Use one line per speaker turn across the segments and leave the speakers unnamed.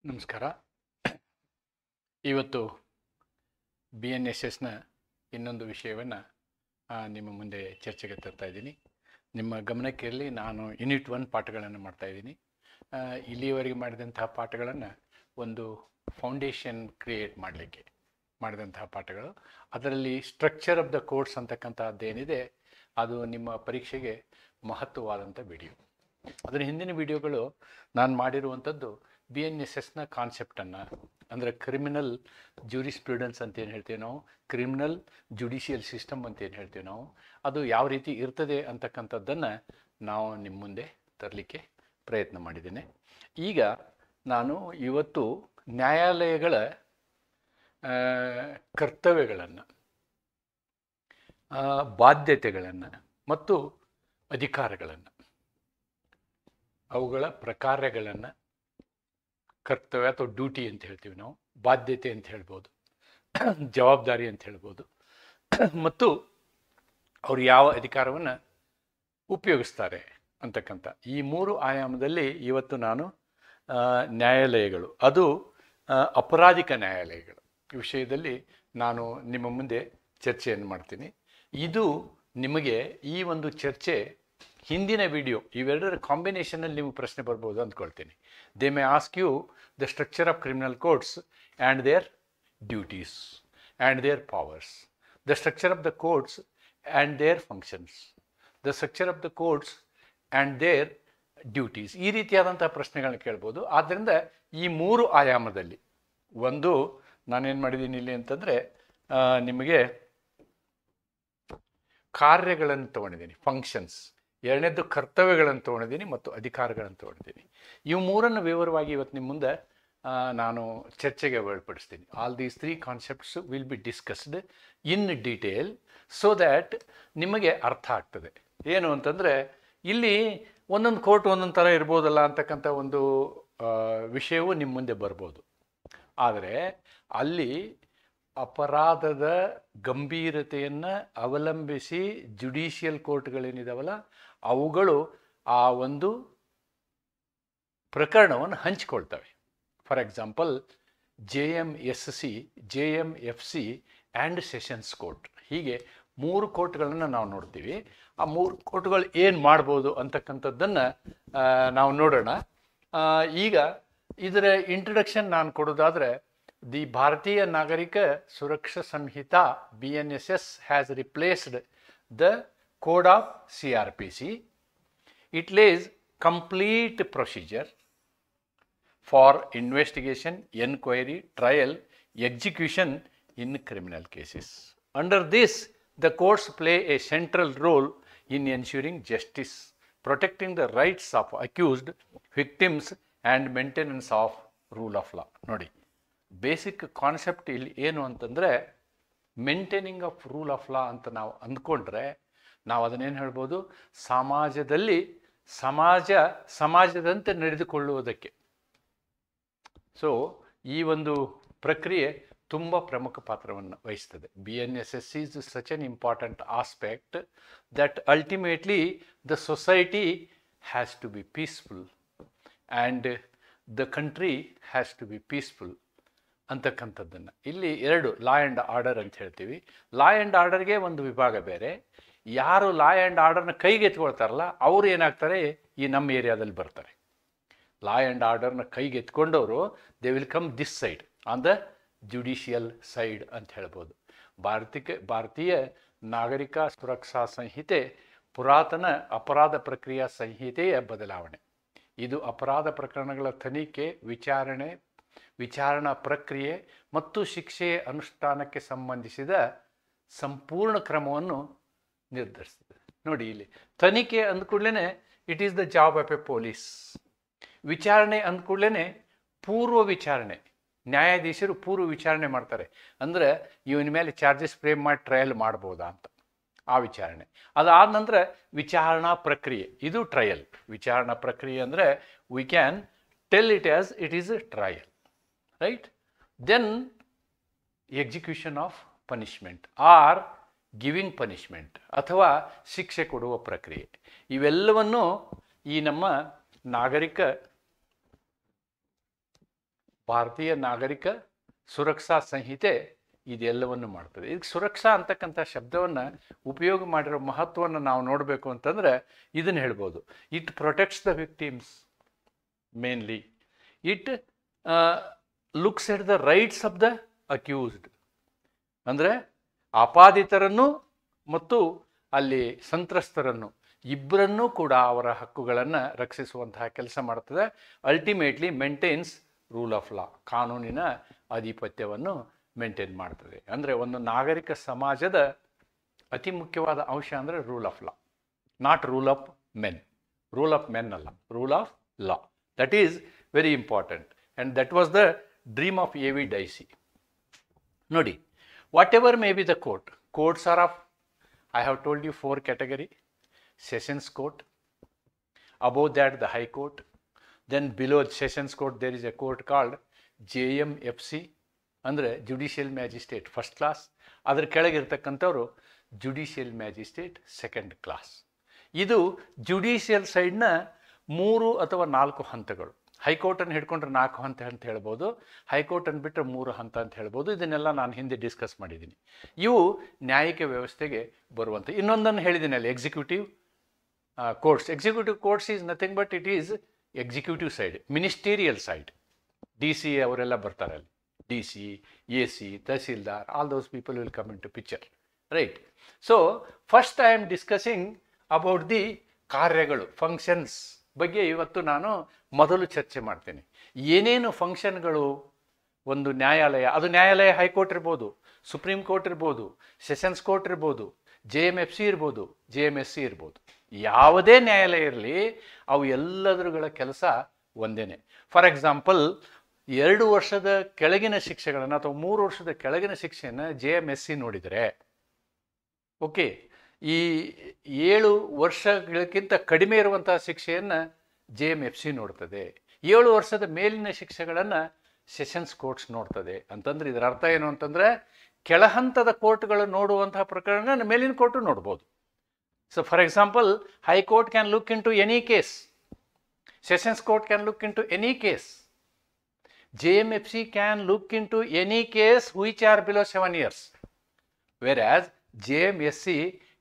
ನಮಸ್ಕಾರ. ಇವತ್ತು B N S ಎಸ್ನ ಇನ್ನೊಂದು ವಿಷಯವನ್ನು ನಿಮ್ಮ ಮುಂದೆ ಚರ್ಚೆಗೆ ತರ್ತಾ ಇದ್ದೀನಿ. ನಿಮ್ಮ ಗಮನಕ್ಕೆ ಇರಲಿ, ನಾನು ಯೂನಿಟ್ 1 ಪಾಠಗಳನ್ನು ಮಾಡ್ತಾಯಿದ್ದೀನಿ. ಇಲ್ಲಿಯವರೆಗೆ ಮಾಡಿದಂತಹ ಪಾಠಗಳನ್ನು ಒಂದು ಫೌಂಡೇಶನ್ ಕ್ರಿಯೇಟ್ ಮಾಡಲಿಕ್ಕೆ ಮಾಡಿದಂತಹ ಪಾಠಗಳು. ಅದರಲ್ಲಿ ಸ್ಟ್ರಕ್ಚರ್ ಆಫ್ ದ ಕೋರ್ಸ್ ಅಂತಕ್ಕಂಥದ್ದೇನಿದೆ ಅದು ನಿಮ್ಮ ಪರೀಕ್ಷೆಗೆ ಮಹತ್ವವಾದಂಥ ವಿಡಿಯೋ. ಅದರ ಹಿಂದಿನ ವಿಡಿಯೋಗಳು ನಾನು ಮಾಡಿರುವಂಥದ್ದು ಬಿ ಎನ್ ಎಸ್ ಎಸ್ನ ಕಾನ್ಸೆಪ್ಟನ್ನು, ಅಂದರೆ ಕ್ರಿಮಿನಲ್ ಜ್ಯೂರಿಸ್ಪ್ರೂಡೆನ್ಸ್ ಅಂತ ಏನು ಹೇಳ್ತೀವಿ ನಾವು, ಕ್ರಿಮಿನಲ್ ಜುಡಿಷಿಯಲ್ ಸಿಸ್ಟಮ್ ಅಂತ ಏನು ಹೇಳ್ತೀವಿ ನಾವು, ಅದು ಯಾವ ರೀತಿ ಇರ್ತದೆ ಅಂತಕ್ಕಂಥದ್ದನ್ನು ನಾವು ನಿಮ್ಮ ಮುಂದೆ ತರಲಿಕ್ಕೆ ಪ್ರಯತ್ನ ಮಾಡಿದ್ದೇನೆ. ಈಗ ನಾನು ಇವತ್ತು ನ್ಯಾಯಾಲಯಗಳ ಕರ್ತವ್ಯಗಳನ್ನು, ಬಾಧ್ಯತೆಗಳನ್ನು ಮತ್ತು ಅಧಿಕಾರಗಳನ್ನು, ಅವುಗಳ ಪ್ರಕಾರಗಳನ್ನು, ಕರ್ತವ್ಯ ಅಥವಾ ಡ್ಯೂಟಿ ಅಂತ ಹೇಳ್ತೀವಿ ನಾವು, ಬಾಧ್ಯತೆ ಅಂತ ಹೇಳ್ಬೋದು, ಜವಾಬ್ದಾರಿ ಅಂತ ಹೇಳ್ಬೋದು, ಮತ್ತು ಅವರು ಯಾವ ಅಧಿಕಾರವನ್ನು ಉಪಯೋಗಿಸ್ತಾರೆ ಅಂತಕ್ಕಂಥ ಈ 3 ಆಯಾಮದಲ್ಲಿ ಇವತ್ತು ನಾನು ನ್ಯಾಯಾಲಯಗಳು, ಅದು ಅಪರಾಧಿಕ ನ್ಯಾಯಾಲಯಗಳು ವಿಷಯದಲ್ಲಿ ನಾನು ನಿಮ್ಮ ಮುಂದೆ ಚರ್ಚೆಯನ್ನು ಮಾಡ್ತೀನಿ. ಇದು ನಿಮಗೆ ಈ ಒಂದು ಚರ್ಚೆ ಹಿಂದಿನ ವಿಡಿಯೋ ಇವೆರಡರ ಕಾಂಬಿನೇಷನಲ್ಲಿ ನಿಮಗೆ ಪ್ರಶ್ನೆ ಬರ್ಬೋದು ಅಂದ್ಕೊಳ್ತೀನಿ. They may ask you the structure of criminal courts and their duties and their powers, the structure of the courts and their functions, the structure of the courts and their duties, ಈ ರೀತಿಯಾದಂಥ ಪ್ರಶ್ನೆಗಳನ್ನ ಕೇಳ್ಬೋದು. ಆದ್ದರಿಂದ ಈ 3 ಆಯಾಮದಲ್ಲಿ ಒಂದು ನಾನೇನು ಮಾಡಿದ್ದೀನಿ ಇಲ್ಲಿ ಅಂತಂದರೆ, ನಿಮಗೆ ಕಾರ್ಯಗಳನ್ನು ತೊಗೊಂಡಿದ್ದೀನಿ, ಫಂಕ್ಷನ್ಸ್, ಎರಡನೇದ್ದು ಕರ್ತವ್ಯಗಳನ್ನು ತೊಗೊಂಡಿದ್ದೀನಿ ಮತ್ತು ಅಧಿಕಾರಗಳನ್ನು ತೊಗೊಂಡಿದ್ದೀನಿ. ಇವು 3 ವಿವರವಾಗಿ ಇವತ್ತು ನಿಮ್ಮ ಮುಂದೆ ನಾನು ಚರ್ಚೆಗೆ ಒಳಪಡಿಸ್ತೀನಿ. All these 3 concepts will be discussed in detail so that ನಿಮಗೆ ಅರ್ಥ ಆಗ್ತದೆ. ಏನು ಅಂತಂದರೆ, ಇಲ್ಲಿ ಒಂದೊಂದು ಕೋರ್ಟ್ ಒಂದೊಂದು ಥರ ಇರ್ಬೋದಲ್ಲ ಅಂತಕ್ಕಂಥ ಒಂದು ವಿಷಯವೂ ನಿಮ್ಮ ಮುಂದೆ ಬರ್ಬೋದು. ಆದರೆ ಅಲ್ಲಿ ಅಪರಾಧದ ಗಂಭೀರತೆಯನ್ನು ಅವಲಂಬಿಸಿ ಜುಡಿಷಿಯಲ್ ಕೋರ್ಟ್ಗಳೇನಿದಾವಲ್ಲ ಅವುಗಳು ಆ ಒಂದು ಪ್ರಕರಣವನ್ನು ಹಂಚಿಕೊಳ್ತವೆ. For example JMSC, JMFC and sessions court, ಹೀಗೆ 3 ಕೋರ್ಟ್ಗಳನ್ನು ನಾವು ನೋಡ್ತೀವಿ. ಆ 3 ಕೋರ್ಟ್ಗಳು ಏನು ಮಾಡ್ಬೋದು ಅಂತಕ್ಕಂಥದ್ದನ್ನು ನಾವು ನೋಡೋಣ. ಈಗ ಇದರ ಇಂಟ್ರಡಕ್ಷನ್ ನಾನು ಕೊಡೋದಾದರೆ, ದಿ ಭಾರತೀಯ ನಾಗರಿಕ ಸುರಕ್ಷಾ ಸಂಹಿತಾ BNSS has replaced the code of CRPC. It lays complete procedure for investigation, enquiry, trial, execution in criminal cases. Under this, the courts play a central role in ensuring justice, protecting the rights of accused, victims and maintenance of rule of law. ನೋಡಿ, basic concept ಇಲ್ಲಿ ಏನು ಅಂತಂದರೆ, maintaining of rule of ಲಾ ಅಂತ ನಾವು ಅಂದ್ಕೊಂಡ್ರೆ ನಾವು ಅದನ್ನೇನು ಹೇಳ್ಬೋದು, ಸಮಾಜದಲ್ಲಿ ಸಮಾಜದಂತೆ ನಡೆದುಕೊಳ್ಳುವುದಕ್ಕೆ. ಸೊ ಈ ಒಂದು ಪ್ರಕ್ರಿಯೆ ತುಂಬ ಪ್ರಮುಖ ಪಾತ್ರವನ್ನು ವಹಿಸ್ತದೆ. BNSS is such an important aspect that ultimately the society has to be peaceful and the country has to be peaceful ಅಂತಕ್ಕಂಥದ್ದನ್ನು ಇಲ್ಲಿ 2 ಲಾ ಆ್ಯಂಡ್ ಆರ್ಡರ್ ಅಂತ ಹೇಳ್ತೀವಿ. ಲಾ ಆ್ಯಂಡ್ ಆರ್ಡರ್ಗೆ ಒಂದು ವಿಭಾಗ ಬೇರೆ, ಯಾರು ಲಾ ಆ್ಯಂಡ್ ಆರ್ಡರ್ನ ಕೈಗೆ ಎತ್ಕೊಳ್ತಾರಲ್ಲ ಅವರು ಏನಾಗ್ತಾರೆ, ಈ ನಮ್ಮ ಏರಿಯಾದಲ್ಲಿ ಬರ್ತಾರೆ. ಲಾ ಆ್ಯಂಡ್ ಆರ್ಡರ್ನ ಕೈಗೆ ಎತ್ಕೊಂಡವರು they will come this side, on the judicial side ಅಂತ ಹೇಳ್ಬೋದು. ಭಾರತೀಯ ನಾಗರಿಕ ಸುರಕ್ಷಾ ಸಂಹಿತೆ ಪುರಾತನ ಅಪರಾಧ ಪ್ರಕ್ರಿಯಾ ಸಂಹಿತೆಯ ಬದಲಾವಣೆ. ಇದು ಅಪರಾಧ ಪ್ರಕರಣಗಳ ತನಿಖೆ, ವಿಚಾರಣಾ ಪ್ರಕ್ರಿಯೆ ಮತ್ತು ಶಿಕ್ಷೆಯ ಅನುಷ್ಠಾನಕ್ಕೆ ಸಂಬಂಧಿಸಿದ ಸಂಪೂರ್ಣ ಕ್ರಮವನ್ನು ನಿರ್ಧರಿಸ್ತದೆ. ನೋಡಿ, ಇಲ್ಲಿ ತನಿಖೆ ಅಂದ್ಕೂಡ್ಲೇ it is the job of a police. ವಿಚಾರಣೆ ಅಂದ್ಕೂಡ್ಲೇ ಪೂರ್ವ ವಿಚಾರಣೆ, ನ್ಯಾಯಾಧೀಶರು ಪೂರ್ವ ವಿಚಾರಣೆ ಮಾಡ್ತಾರೆ. ಅಂದರೆ ಇವನ ಮೇಲೆ ಚಾರ್ಜಸ್ ಫ್ರೇಮ್ ಮಾಡಿ ಟ್ರಯಲ್ ಮಾಡ್ಬೋದಾ ಅಂತ, ಆ ವಿಚಾರಣೆ. ಅದಾದ ನಂತರ ವಿಚಾರಣಾ ಪ್ರಕ್ರಿಯೆ, ಇದು ಟ್ರಯಲ್. ವಿಚಾರಣಾ ಪ್ರಕ್ರಿಯೆ ಅಂದರೆ we can tell it as it is a trial, right? Then execution of punishment or giving punishment, ಅಥವಾ ಶಿಕ್ಷೆ ಕೊಡುವ ಪ್ರಕ್ರಿಯೆ. ಇವೆಲ್ಲವನ್ನು ಈ ನಮ್ಮ ನಾಗರಿಕ ಭಾರತೀಯ ನಾಗರಿಕ ಸುರಕ್ಷಾ ಸಂಹಿತೆ ಇದೆಲ್ಲವನ್ನು ಮಾಡ್ತದೆ. ಈಗ ಸುರಕ್ಷಾ ಅಂತಕ್ಕಂಥ ಶಬ್ದವನ್ನು ಉಪಯೋಗ ಮಾಡಿರೋ ಮಹತ್ವವನ್ನು ನಾವು ನೋಡಬೇಕು ಅಂತಂದರೆ ಇದನ್ನು ಹೇಳ್ಬೋದು. It protects the victims mainly. It looks at the rights of the accused. ಅಂದರೆ ಆಪಾದಿತರನ್ನು ಮತ್ತು ಅಲ್ಲಿ ಸಂತ್ರಸ್ತರನ್ನು ಇಬ್ಬರನ್ನೂ ಕೂಡ ಅವರ ಹಕ್ಕುಗಳನ್ನು ರಕ್ಷಿಸುವಂತಹ ಕೆಲಸ ಮಾಡ್ತದೆ. ಅಲ್ಟಿಮೇಟ್ಲಿ ಮೇಂಟೈನ್ಸ್ ರೂಲ್ ಆಫ್ ಲಾ, ಕಾನೂನಿನ ಆಧಿಪತ್ಯವನ್ನು ಮೇಂಟೈನ್ ಮಾಡ್ತದೆ. ಅಂದರೆ ಒಂದು ನಾಗರಿಕ ಸಮಾಜದ ಅತಿ ಮುಖ್ಯವಾದ ಅಂಶ ಅಂದರೆ rule of law, not rule of men. Rule of men ಅಲ್ಲ, rule of law. That is very important and that was the dream of A V Dicey. ನೋಡಿ, whatever may be the court, courts are of, I have told you 4 category. Sessions court, above that the high court, then below sessions court there is a court called JMFC, ಅಂದರೆ judicial magistrate first class. ಅದರ ಕೆಳಗಿರ್ತಕ್ಕಂಥವ್ರು judicial magistrate second class. ಇದು judicial ಸೈಡ್ನ 3 ಅಥವಾ 4 ಹಂತಗಳು. ಹೈಕೋರ್ಟನ್ನು ಹಿಡ್ಕೊಂಡ್ರೆ 4 ಹಂತ ಅಂತ ಹೇಳ್ಬೋದು, ಹೈಕೋರ್ಟನ್ನು ಬಿಟ್ಟರೆ 3 ಹಂತ ಅಂತ ಹೇಳ್ಬೋದು. ಇದನ್ನೆಲ್ಲ ನಾನು ಹಿಂದೆ ಡಿಸ್ಕಸ್ ಮಾಡಿದ್ದೀನಿ. ಇವು ನ್ಯಾಯಿಕ ವ್ಯವಸ್ಥೆಗೆ ಬರುವಂಥ. ಇನ್ನೊಂದನ್ನು ಹೇಳಿದ್ದೀನಿ ಅಲ್ಲಿ, executive courts. Executive courts is nothing but it is executive side, ministerial side. D C ಅವರೆಲ್ಲ ಬರ್ತಾರೆ ಅಲ್ಲಿ, D C, A C, tahsildar, all those people will come into picture, right? So first I am discussing about the ಕಾರ್ಯಗಳು, functions ಬಗ್ಗೆ ಇವತ್ತು ನಾನು ಮೊದಲು ಚರ್ಚೆ ಮಾಡ್ತೇನೆ. ಏನೇನು ಫಂಕ್ಷನ್ಗಳು ಒಂದು ನ್ಯಾಯಾಲಯ, ಅದು ನ್ಯಾಯಾಲಯ ಹೈಕೋರ್ಟ್ ಇರ್ಬೋದು, ಸುಪ್ರೀಂ ಕೋರ್ಟ್ ಇರ್ಬೋದು, ಸೆಷನ್ಸ್ ಕೋರ್ಟ್ ಇರ್ಬೋದು, JMFC ಇರ್ಬೋದು, JMSC ಇರ್ಬೋದು, ಯಾವುದೇ ನ್ಯಾಯಾಲಯ ಇರಲಿ, ಅವು ಎಲ್ಲದರುಗಳ ಕೆಲಸ ಒಂದೇನೆ. ಫಾರ್ ಎಕ್ಸಾಂಪಲ್, 2 ವರ್ಷದ ಕೆಳಗಿನ ಶಿಕ್ಷೆಗಳನ್ನು ಅಥವಾ 3 ವರ್ಷದ ಕೆಳಗಿನ ಶಿಕ್ಷೆಯನ್ನು JMSC ನೋಡಿದರೆ, ಓಕೆ, ಈ 7 ವರ್ಷಗಳಕ್ಕಿಂತ ಕಡಿಮೆ ಇರುವಂತಹ ಶಿಕ್ಷೆಯನ್ನು JMFC ನೋಡ್ತದೆ. 7 ವರ್ಷದ ಮೇಲಿನ ಶಿಕ್ಷೆಗಳನ್ನು ಸೆಷನ್ಸ್ ಕೋರ್ಟ್ಸ್ ನೋಡ್ತದೆ. ಅಂತಂದ್ರೆ ಇದರ ಅರ್ಥ ಏನು ಅಂತಂದರೆ, ಕೆಳಹಂತದ ಕೋರ್ಟ್ಗಳು ನೋಡುವಂತಹ ಪ್ರಕರಣ ಮೇಲಿನ ಕೋರ್ಟು ನೋಡ್ಬೋದು. So for example, high court can look into any case, sessions court can look into any case, JMFC can look into any case which are below 7 years, whereas JMSC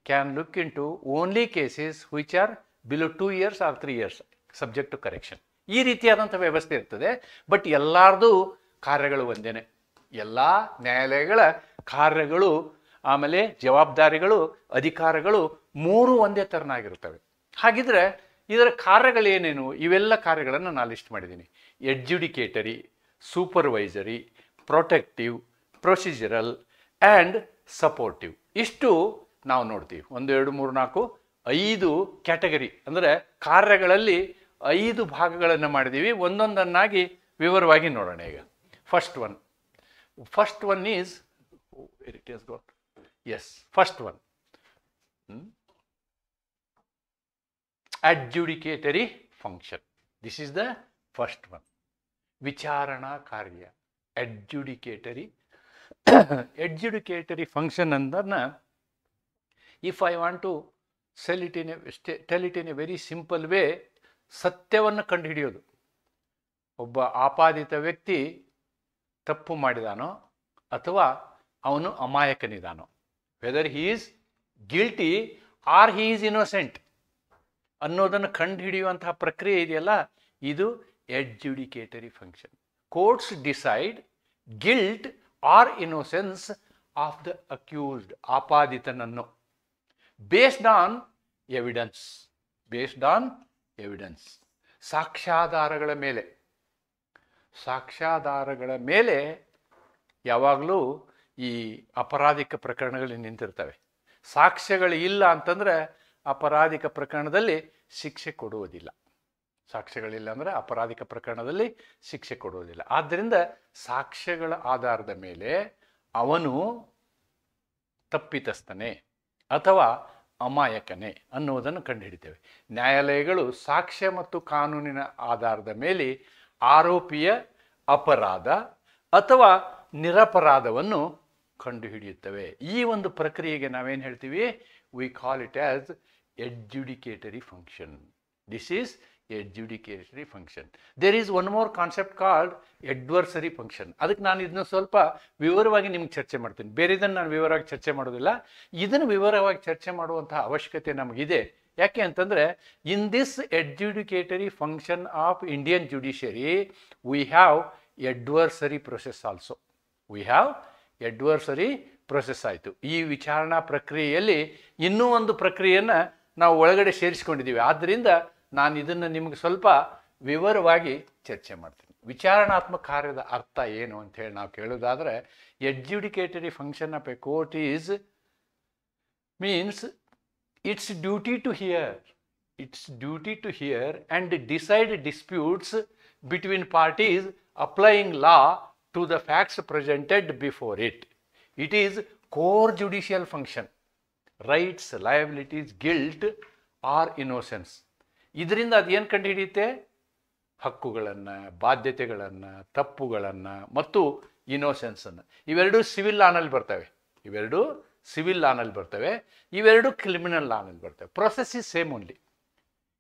can look into only cases which are below 2 years or 3 years, subject to correction. ಈ ರೀತಿಯಾದಂಥ ವ್ಯವಸ್ಥೆ ಇರ್ತದೆ. But ಎಲ್ಲರದು ಕಾರ್ಯಗಳು ಒಂದೇನೆ, ಎಲ್ಲ ನ್ಯಾಯಾಲಯಗಳ ಕಾರ್ಯಗಳು, ಆಮೇಲೆ ಜವಾಬ್ದಾರಿಗಳು, ಅಧಿಕಾರಗಳು 3 ಒಂದೇ ಥರನಾಗಿರ್ತವೆ. ಹಾಗಿದ್ರೆ ಇದರ ಕಾರ್ಯಗಳೇನೇನು? ಇವೆಲ್ಲ ಕಾರ್ಯಗಳನ್ನು ನಾನು ಲಿಸ್ಟ್ ಮಾಡಿದ್ದೀನಿ. Adjudicatory, supervisory, protective, procedural and supportive. ಇಷ್ಟು ನಾವು ನೋಡ್ತೀವಿ. 1, 2, 3, 4, 5 ಕ್ಯಾಟಗರಿ, ಅಂದರೆ ಕಾರ್ಯಗಳಲ್ಲಿ 5 ಭಾಗಗಳನ್ನು ಮಾಡಿದ್ದೀವಿ. ಒಂದೊಂದನ್ನಾಗಿ ವಿವರವಾಗಿ ನೋಡೋಣ ಈಗ. First one is, it is got, yes, first one adjudicatory function. This is the first one. ವಿಚಾರಣಾ ಕಾರ್ಯ, adjudicatory function ಅಂದ್ರೆ, if I want to tell it in a very simple way, ಸತ್ಯವನ್ನು ಕಂಡುಹಿಡಿಯೋದು. ಒಬ್ಬ ಆಪಾದಿತ ವ್ಯಕ್ತಿ ತಪ್ಪು ಮಾಡಿದಾನೋ ಅಥವಾ ಅವನು ಅಮಾಯಕನಿದಾನೋ, whether he is guilty or he is innocent ಅನ್ನೋದನ್ನು ಕಂಡುಹಿಡಿಯುವಂತಹ ಪ್ರಕ್ರಿಯೆ ಇದೆಯಲ್ಲ, ಇದು adjudicatory function. Courts decide guilt or innocence of the accused, ಆಪಾದಿತನನ್ನು, based on evidence, ಸಾಕ್ಷ್ಯಾಧಾರಗಳ ಮೇಲೆ ಯಾವಾಗಲೂ ಈ ಅಪರಾಧಿಕ ಪ್ರಕರಣಗಳು ನಿಂತಿರ್ತವೆ. ಸಾಕ್ಷ್ಯಗಳು ಇಲ್ಲ ಅಂತಂದರೆ ಅಪರಾಧಿಕ ಪ್ರಕರಣದಲ್ಲಿ ಶಿಕ್ಷೆ ಕೊಡುವುದಿಲ್ಲ. ಸಾಕ್ಷ್ಯಗಳಿಲ್ಲ ಅಂದರೆ ಅಪರಾಧಿಕ ಪ್ರಕರಣದಲ್ಲಿ ಶಿಕ್ಷೆ ಕೊಡುವುದಿಲ್ಲ. ಆದ್ದರಿಂದ ಸಾಕ್ಷ್ಯಗಳ ಆಧಾರದ ಮೇಲೆ ಅವನು ತಪ್ಪಿತಸ್ಥನೇ ಅಥವಾ ಅಮಾಯಕನೇ ಅನ್ನುವುದನ್ನು ಕಂಡುಹಿಡಿತೇವೆ. ನ್ಯಾಯಾಲಯಗಳು ಸಾಕ್ಷ್ಯ ಮತ್ತು ಕಾನೂನಿನ ಆಧಾರದ ಮೇಲೆ ಆರೋಪಿಯ ಅಪರಾಧ ಅಥವಾ ನಿರಪರಾಧವನ್ನು ಕಂಡುಹಿಡಿಯುತ್ತವೆ. ಈ ಒಂದು ಪ್ರಕ್ರಿಯೆಗೆ ನಾವೇನು ಹೇಳ್ತೀವಿ? We call it as adjudicatory function. This is adjudicatory function. There is one more concept called adversary function. ಅದಕ್ಕೆ ನಾನು ಇದನ್ನ ಸ್ವಲ್ಪ ವಿವರವಾಗಿ ನಿಮ್ಗೆ ಚರ್ಚೆ ಮಾಡ್ತೀನಿ. ಬೇರೆದನ್ನು ನಾನು ವಿವರವಾಗಿ ಚರ್ಚೆ ಮಾಡೋದಿಲ್ಲ. ಇದನ್ನು ವಿವರವಾಗಿ ಚರ್ಚೆ ಮಾಡುವಂತಹ ಅವಶ್ಯಕತೆ ನಮಗಿದೆ. ಯಾಕೆ ಅಂತಂದರೆ in this adjudicatory function of Indian judiciary we have adversary process also. We have adversary process ಆಯಿತು. ಈ ವಿಚಾರಣಾ ಪ್ರಕ್ರಿಯೆಯಲ್ಲಿ ಇನ್ನೂ ಒಂದು ಪ್ರಕ್ರಿಯೆಯನ್ನು ನಾವು ಒಳಗಡೆ ಸೇರಿಸ್ಕೊಂಡಿದ್ದೀವಿ. ಆದ್ದರಿಂದ ನಾನು ಇದನ್ನು ನಿಮಗೆ ಸ್ವಲ್ಪ ವಿವರವಾಗಿ ಚರ್ಚೆ ಮಾಡ್ತೀನಿ. ವಿಚಾರಣಾತ್ಮಕ ಕಾರ್ಯದ ಅರ್ಥ ಏನು ಅಂತ ಹೇಳಿ ನಾವು ಕೇಳೋದಾದರೆ, adjudicatory function of a court is means its duty to hear and decide disputes between parties applying law to the facts presented before it. It is core judicial function. Rights, liabilities, guilt or innocence. ಇದರಿಂದ ಅದು ಏನು ಕಂಡು ಹಿಡಿಯುತ್ತೆ? ಹಕ್ಕುಗಳನ್ನು, ಬಾಧ್ಯತೆಗಳನ್ನು, ತಪ್ಪುಗಳನ್ನು ಮತ್ತು ಇನ್ನೋಸೆನ್ಸನ್ನು. ಇವೆರಡು civil ಲಾನಲ್ಲಿ ಬರ್ತವೆ. ಇವೆರಡು ಕ್ರಿಮಿನಲ್ ಲಾನಲ್ಲಿ ಬರ್ತವೆ. Process is same only.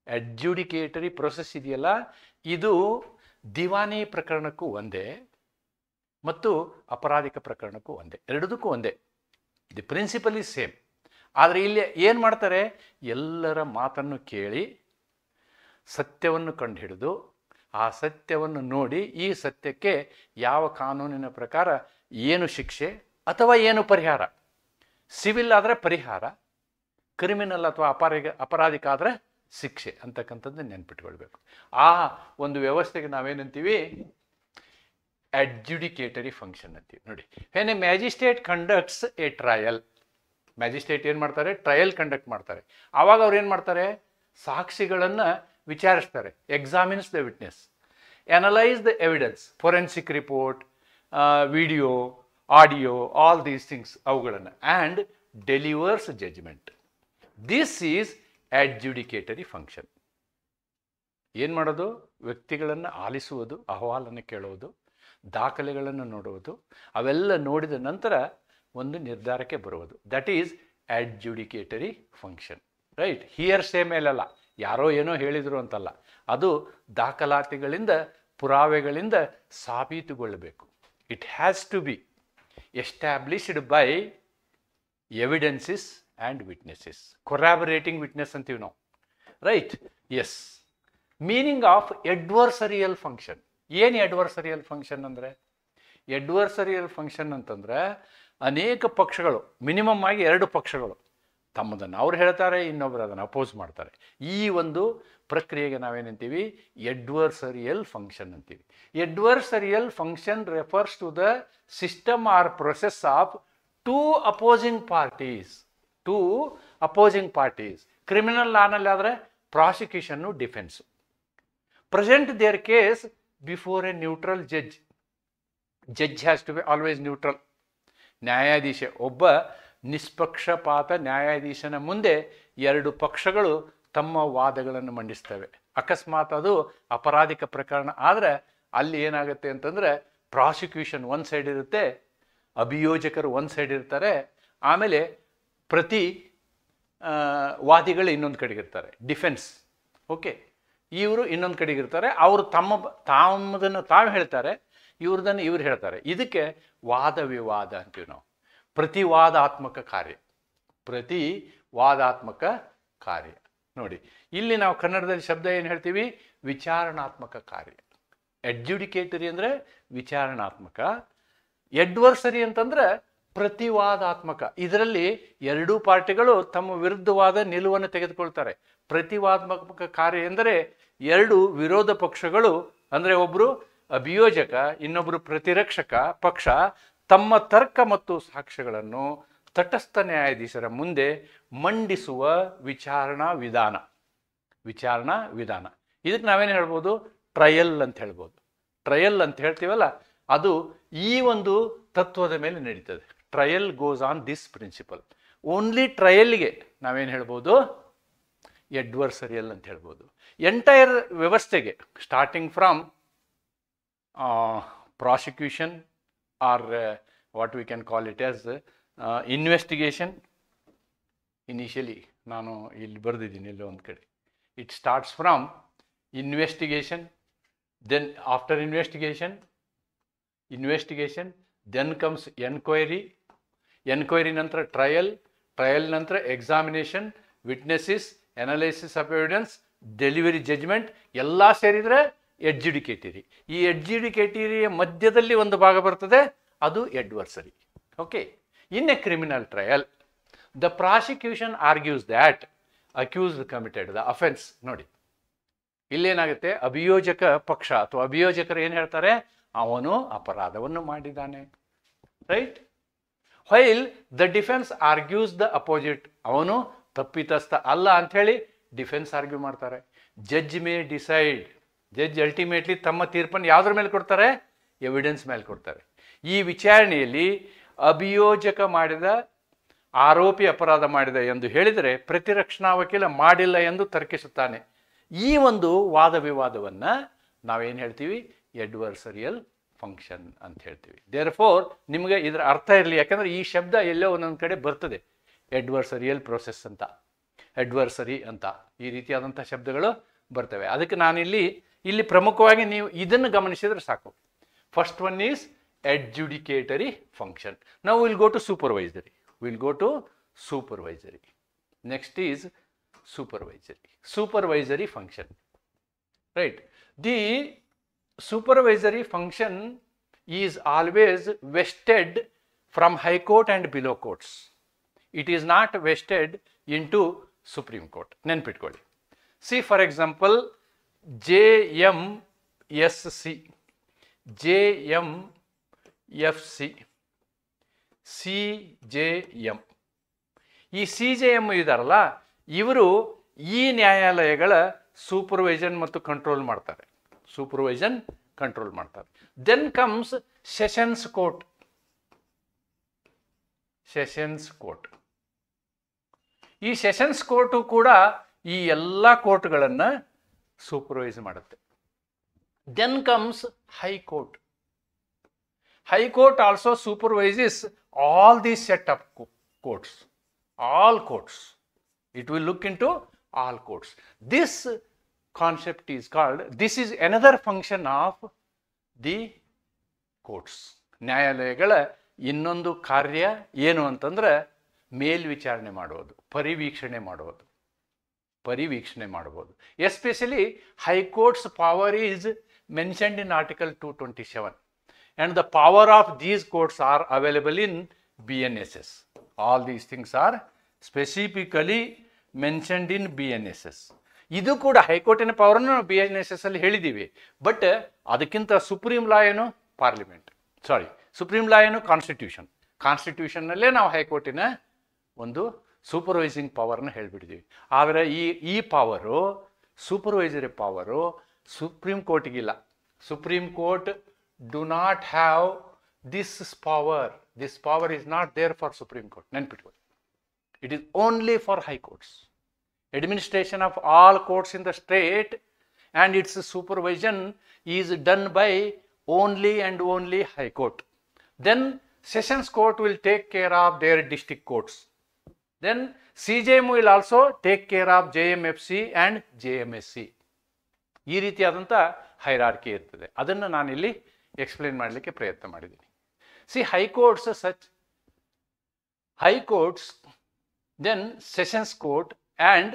Adjudicatory process ಇದೆಯಲ್ಲ, ಇದು ದಿವಾನಿ ಪ್ರಕರಣಕ್ಕೂ ಒಂದೇ ಮತ್ತು ಅಪರಾಧಿಕ ಪ್ರಕರಣಕ್ಕೂ ಒಂದೇ, ಎರಡದಕ್ಕೂ ಒಂದೇ. The principle is same. ಆದರೆ ಇಲ್ಲಿ ಏನು ಮಾಡ್ತಾರೆ? ಎಲ್ಲರ ಮಾತನ್ನು ಕೇಳಿ ಸತ್ಯವನ್ನು ಕಂಡುಹಿಡಿದು ಆ ಸತ್ಯವನ್ನು ನೋಡಿ ಈ ಸತ್ಯಕ್ಕೆ ಯಾವ ಕಾನೂನಿನ ಪ್ರಕಾರ ಏನು ಶಿಕ್ಷೆ ಅಥವಾ ಏನು ಪರಿಹಾರ. ಸಿವಿಲ್ ಆದರೆ ಪರಿಹಾರ, ಕ್ರಿಮಿನಲ್ ಅಥವಾ ಅಪರಾಧಿಕ ಆದರೆ ಶಿಕ್ಷೆ ಅಂತಕ್ಕಂಥದ್ದು ನೆನ್ಪಿಟ್ಕೊಳ್ಬೇಕು. ಆ ಒಂದು ವ್ಯವಸ್ಥೆಗೆ ನಾವೇನಂತೀವಿ? adjudicatory function ಅಂತೀವಿ. ನೋಡಿ, when a magistrate conducts a trial, magistrate ಏನು ಮಾಡ್ತಾರೆ? ಟ್ರಯಲ್ ಕಂಡಕ್ಟ್ ಮಾಡ್ತಾರೆ. ಆವಾಗ ಅವ್ರು ಏನು ಮಾಡ್ತಾರೆ? ಸಾಕ್ಷಿಗಳನ್ನು ವಿಚಾರಿಸ್ತಾರೆ. Examines the witness, analyse the evidence, forensic report, video, audio, all these things ಅವುಗಳನ್ನು, and delivers judgment. This is adjudicatory function. ಏನು ಮಾಡೋದು? ವ್ಯಕ್ತಿಗಳನ್ನು ಆಲಿಸುವುದು, ಅಹವಾಲನ್ನು ಕೇಳುವುದು, ದಾಖಲೆಗಳನ್ನು ನೋಡುವುದು, ಅವೆಲ್ಲ ನೋಡಿದ ನಂತರ ಒಂದು ನಿರ್ಧಾರಕ್ಕೆ ಬರುವುದು. That is adjudicatory function. Right? Hearsay ಮೇಲಲ್ಲ, ಯಾರೋ ಏನೋ ಹೇಳಿದರು ಅಂತಲ್ಲ, ಅದು ದಾಖಲಾತಿಗಳಿಂದ, ಪುರಾವೆಗಳಿಂದ ಸಾಬೀತುಗೊಳ್ಳಬೇಕು. It has to be established by evidences and witnesses. Corroborating witness ಅಂತೀವಿ ನಾವು. Right? Yes. Meaning of adversarial function. ಏನು adversarial ಫಂಕ್ಷನ್ ಅಂದರೆ? adversarial ಫಂಕ್ಷನ್ ಅಂತಂದರೆ ಅನೇಕ ಪಕ್ಷಗಳು, ಮಿನಿಮಮ್ ಆಗಿ 2 ಪಕ್ಷಗಳು ತಮ್ಮದನ್ನು ಅವ್ರು ಹೇಳ್ತಾರೆ, ಇನ್ನೊಬ್ಬರು ಅದನ್ನು ಅಪೋಸ್ ಮಾಡ್ತಾರೆ. ಈ ಒಂದು ಪ್ರಕ್ರಿಯೆಗೆ ನಾವೇನಂತೀವಿ? adversarial ಫಂಕ್ಷನ್ ಅಂತೀವಿ. adversarial function refers to the system or process of two opposing parties. Criminal ಲಾನಲ್ಲಿ ಆದರೆ prosecution, defence. Present their case before a neutral judge. Judge has to be always neutral. ನ್ಯಾಯಾಧೀಶ, ಒಬ್ಬ ನಿಷ್ಪಕ್ಷಪಾತ ನ್ಯಾಯಾಧೀಶನ ಮುಂದೆ 2 ಪಕ್ಷಗಳು ತಮ್ಮ ವಾದಗಳನ್ನು ಮಂಡಿಸ್ತವೆ. ಅಕಸ್ಮಾತ್ ಅದು ಅಪರಾಧಿಕ ಪ್ರಕರಣ ಆದರೆ ಅಲ್ಲಿ ಏನಾಗುತ್ತೆ ಅಂತಂದರೆ ಪ್ರಾಸಿಕ್ಯೂಷನ್ ಒಂದು ಸೈಡ್ ಇರುತ್ತೆ, ಅಭಿಯೋಜಕರು ಒಂದು ಸೈಡ್ ಇರ್ತಾರೆ, ಆಮೇಲೆ ಪ್ರತಿ ವಾದಿಗಳು ಇನ್ನೊಂದು ಕಡೆಗಿರ್ತಾರೆ, ಡಿಫೆನ್ಸ್. ಓಕೆ, ಇವರು ಇನ್ನೊಂದು ಕಡೆಗಿರ್ತಾರೆ. ಅವರು ತಮ್ಮದನ್ನು ತಾವು ಹೇಳ್ತಾರೆ, ಇವ್ರದನ್ನು ಇವ್ರು ಹೇಳ್ತಾರೆ. ಇದಕ್ಕೆ ವಾದ ವಿವಾದ ಅಂತೀವಿ ನಾವು. ಪ್ರತಿವಾದಾತ್ಮಕ ಕಾರ್ಯ. ನೋಡಿ, ಇಲ್ಲಿ ನಾವು ಕನ್ನಡದಲ್ಲಿ ಶಬ್ದ ಏನು ಹೇಳ್ತೀವಿ? ವಿಚಾರಣಾತ್ಮಕ ಕಾರ್ಯ. ಅಡ್ಜುಡಿಕೇಟರಿ ಅಂದರೆ ವಿಚಾರಣಾತ್ಮಕ, adversary ಅಂತಂದರೆ ಪ್ರತಿವಾದಾತ್ಮಕ. ಇದರಲ್ಲಿ 2 ಪಾರ್ಟಿಗಳು ತಮ್ಮ ವಿರುದ್ಧವಾದ ನಿಲುವನ್ನು ತೆಗೆದುಕೊಳ್ತಾರೆ. ಪ್ರತಿವಾದಾತ್ಮಕ ಕಾರ್ಯ ಎಂದರೆ 2 ವಿರೋಧ ಪಕ್ಷಗಳು, ಅಂದರೆ ಒಬ್ಬರು ಅಭಿಯೋಜಕ, ಇನ್ನೊಬ್ಬರು ಪ್ರತಿರಕ್ಷಕ ಪಕ್ಷ, ತಮ್ಮ ತರ್ಕ ಮತ್ತು ಸಾಕ್ಷ್ಯಗಳನ್ನು ತಟಸ್ಥ ನ್ಯಾಯಾಧೀಶರ ಮುಂದೆ ಮಂಡಿಸುವ ವಿಚಾರಣಾ ವಿಧಾನ. ಇದಕ್ಕೆ ನಾವೇನು ಹೇಳ್ಬೋದು? ಟ್ರಯಲ್ ಅಂತ ಹೇಳ್ಬೋದು. ಟ್ರಯಲ್ ಅಂತ ಹೇಳ್ತೀವಲ್ಲ, ಅದು ಈ ಒಂದು ತತ್ವದ ಮೇಲೆ ನಡೀತದೆ. Trial goes on this principle. Only ಟ್ರಯಲ್ಗೆ ನಾವೇನು ಹೇಳ್ಬೋದು? adversarial ಅಂತ ಹೇಳ್ಬೋದು. ಎಂಟೈರ್ ವ್ಯವಸ್ಥೆಗೆ, starting from prosecution or what we can call it as investigation. Initially ನಾನು ಇಲ್ಲಿ ಬರೆದಿದ್ದೀನಿ ಎಲ್ಲೋ ಒಂದು ಕಡೆ. It starts from investigation, then after investigation, then comes enquiry, ನಂತರ ಟ್ರಯಲ್ ನಂತರ examination, witnesses, analysis of evidence, delivery, judgment ಎಲ್ಲ ಸೇರಿದರೆ ಎಡ್ಜುಡಿಕೇಟರಿ. ಈ ಎಡ್ಜುಡಿಕೇಟರಿಯ ಮಧ್ಯದಲ್ಲಿ ಒಂದು ಭಾಗ ಬರ್ತದೆ, ಅದು adversary. Okay. In a criminal trial the prosecution argues that accused committed the offence. ನೋಡಿ ಇಲ್ಲೇನಾಗುತ್ತೆ, ಅಭಿಯೋಜಕ ಪಕ್ಷ ಅಥವಾ ಅಭಿಯೋಜಕರು ಏನು ಹೇಳ್ತಾರೆ, ಅವನು ಅಪರಾಧವನ್ನು ಮಾಡಿದ್ದಾನೆ, right. While the defence argues the opposite, ಅವನು ತಪ್ಪಿತಸ್ಥ ಅಲ್ಲ ಅಂಥೇಳಿ ಡಿಫೆನ್ಸ್ ಆರ್ಗ್ಯೂ ಮಾಡ್ತಾರೆ. Judge May decide, judge ultimately ತಮ್ಮ ತೀರ್ಪನ್ನು ಯಾವುದ್ರ ಮೇಲೆ ಕೊಡ್ತಾರೆ, ಎವಿಡೆನ್ಸ್ ಮೇಲೆ ಕೊಡ್ತಾರೆ. ಈ ವಿಚಾರಣೆಯಲ್ಲಿ ಅಭಿಯೋಜಕ ಮಾಡಿದ, ಆರೋಪಿ ಅಪರಾಧ ಮಾಡಿದ ಎಂದು ಹೇಳಿದರೆ ಪ್ರತಿರಕ್ಷಣಾ ವಕೀಲ ಮಾಡಿಲ್ಲ ಎಂದು ತರ್ಕಿಸುತ್ತಾನೆ. ಈ ಒಂದು ವಾದ ವಿವಾದವನ್ನು ನಾವೇನು ಹೇಳ್ತೀವಿ, ಅಡ್ವರ್ಸರಿಯಲ್ ಫಂಕ್ಷನ್ ಅಂತ ಹೇಳ್ತೀವಿ. ದೇರ್ಫೋರ್ ನಿಮಗೆ ಇದರ ಅರ್ಥ ಇರಲಿ, ಯಾಕಂದರೆ ಈ ಶಬ್ದ ಎಲ್ಲೋ ಒಂದೊಂದು ಕಡೆ ಬರ್ತದೆ, ಅಡ್ವರ್ಸರಿಯಲ್ ಪ್ರೋಸೆಸ್ ಅಂತ, ಅಡ್ವರ್ಸರಿ ಅಂತ ಈ ರೀತಿಯಾದಂಥ ಶಬ್ದಗಳು ಬರ್ತವೆ. ಅದಕ್ಕೆ ಇಲ್ಲಿ ಪ್ರಮುಖವಾಗಿ ನೀವು ಇದನ್ನು ಗಮನಿಸಿದರೆ ಸಾಕು. First one is adjudicatory function. Now we'll go to supervisory. Next is supervisory function, right. The supervisory function is always vested from high court and below courts. It is not vested into Supreme Court. ನೆನ್ಪಿಟ್ಕೊಳ್ಳಿ. See for example JMSC, JMFC, CJM. ಈ CJM ಇದಾರಲ್ಲ, ಇವರು ಈ ನ್ಯಾಯಾಲಯಗಳ ಸೂಪರ್ವೈಷನ್ ಮತ್ತು control ಮಾಡ್ತಾರೆ. Then comes sessions court. ಈ sessions court ಕೂಡ ಈ ಎಲ್ಲ ಕೋರ್ಟ್ಗಳನ್ನು ಸೂಪರ್ವೈಸ್ ಮಾಡುತ್ತೆ. Then comes high court. High court also supervises all the set of courts. All courts. It will look into all courts. This concept is called, this is another function of the courts. ನ್ಯಾಯಾಲಯಗಳ ಇನ್ನೊಂದು ಕಾರ್ಯ ಏನು ಅಂತಂದ್ರೆ ಮೇಲ್ವಿಚಾರಣೆ ಮಾಡೋದು, ಪರಿವೀಕ್ಷಣೆ ಮಾಡಬಹುದು. Especially high courts power is mentioned in article 227 and the power of these courts are available in BNSS. All these things are specifically mentioned in BNSS. ಇದು ಕೂಡ ಹೈಕೋರ್ಟಿನ ಪವರನ್ನು ನಾವು BNSS ಅಲ್ಲಿ ಹೇಳಿದ್ದೀವಿ. ಬಟ್ ಅದಕ್ಕಿಂತ ಸುಪ್ರೀಂ ಲಾ ಏನು ಸುಪ್ರೀಂ ಲಾ ಏನು ಕಾನ್ಸ್ಟಿಟ್ಯೂಷನ್ನಲ್ಲೇ ನಾವು ಹೈಕೋರ್ಟಿನ ಒಂದು ಸೂಪರ್ವೈಸಿಂಗ್ ಪವರ್ನ ಹೇಳಿಬಿಟ್ಟಿದ್ದೀವಿ. ಆದರೆ ಈ ಪವರು, ಸೂಪರ್ವೈಸರಿ ಪವರು ಸುಪ್ರೀಂ ಕೋರ್ಟ್ಗಿಲ್ಲ. Supreme court do not have this power. This power is not there for Supreme Court. ನೆನ್ಪಿಟ್ಕೊಳ್ಳಿ. It is only for high courts. Administration of all courts in the state and its supervision is done by only and only high court. Then sessions court will take care of their district courts. Then CJM will also take care of JMFC and JMSC. ಈ ರೀತಿಯಾದಂಥ hierarchy ಇರ್ತದೆ. ಅದನ್ನು ನಾನಿಲ್ಲಿ explain ಮಾಡಲಿಕ್ಕೆ ಪ್ರಯತ್ನ ಮಾಡಿದ್ದೀನಿ. See high courts then sessions court and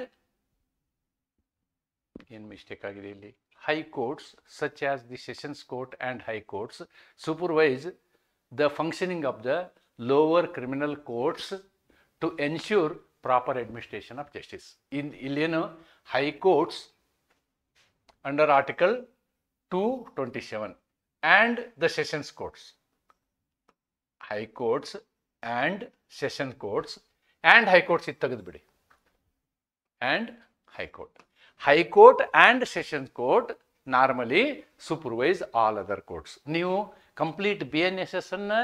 ಏನು mistake ಆಗಿದೆ ಇಲ್ಲಿ, high courts such as the sessions court and high courts supervise the functioning of the lower criminal courts to ensure proper administration of justice. ಇಲ್ಲೇನು high courts under article 227 and the sessions courts, high courts and session courts and high courts ಇದು ತೆಗೆದುಬಿಡಿ, and high court and session court normally supervise all other courts. ನೀವು complete BNSS ಅನ್ನು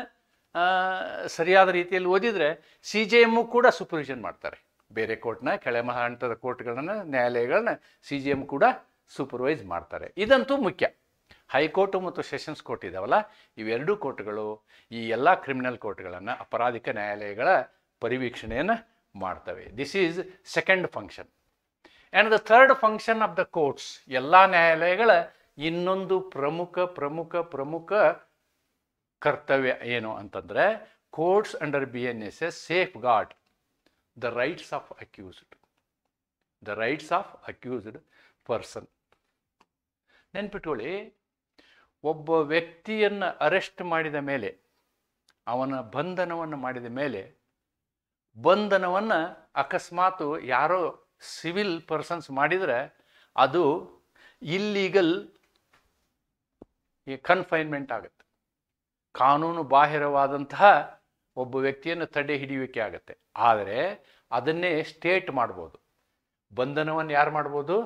ಸರಿಯಾದ ರೀತಿಯಲ್ಲಿ ಓದಿದರೆ CJM ಕೂಡ supervision ಮಾಡ್ತಾರೆ. ಬೇರೆ ಕೋರ್ಟ್ನ ಕೆಳ ಹಂತದ ಕೋರ್ಟ್ಗಳನ್ನು, ನ್ಯಾಯಾಲಯಗಳನ್ನ CJM ಕೂಡ ಸೂಪರ್ವೈಸ್ ಮಾಡ್ತಾರೆ. ಇದಂತೂ ಮುಖ್ಯ. ಹೈಕೋರ್ಟು ಮತ್ತು ಸೆಷನ್ಸ್ ಕೋರ್ಟ್ ಇದಾವಲ್ಲ, ಇವೆರಡೂ ಕೋರ್ಟ್ಗಳು ಈ ಎಲ್ಲ ಕ್ರಿಮಿನಲ್ ಕೋರ್ಟ್ಗಳನ್ನು, ಅಪರಾಧಿಕ ನ್ಯಾಯಾಲಯಗಳ ಪರಿವೀಕ್ಷಣೆಯನ್ನು ಮಾಡ್ತವೆ. This is second function. And the third function of the courts, ಎಲ್ಲ ನ್ಯಾಯಾಲಯಗಳ ಇನ್ನೊಂದು ಪ್ರಮುಖ ಕರ್ತವ್ಯ ಏನು ಅಂತಂದರೆ, courts under BNSS safeguard the rights of accused person. ನೆನ್ಪಿಟ್ಕೊಳ್ಳಿ, ಒಬ್ಬ ವ್ಯಕ್ತಿಯನ್ನು ಅರೆಸ್ಟ್ ಮಾಡಿದ ಮೇಲೆ, ಅವನ ಬಂಧನವನ್ನು ಮಾಡಿದ ಮೇಲೆ, ಬಂಧನವನ್ನು ಅಕಸ್ಮಾತ್ ಯಾರೋ ಸಿವಿಲ್ ಪರ್ಸನ್ಸ್ ಮಾಡಿದರೆ ಅದು ಇಲ್ಲೀಗಲ್ ಕನ್ಫೈನ್ಮೆಂಟ್ ಆಗುತ್ತೆ. ಕಾನೂನು ಬಾಹಿರವಾದಂತಹ ಒಬ್ಬ ವ್ಯಕ್ತಿಯನ್ನು ತಡೆ ಹಿಡಿಯುವಿಕೆ ಆಗುತ್ತೆ. ಆದರೆ ಅದನ್ನೇ ಸ್ಟೇಟ್ ಮಾಡ್ಬೋದು. ಬಂಧನವನ್ನು ಯಾರು ಮಾಡ್ಬೋದು?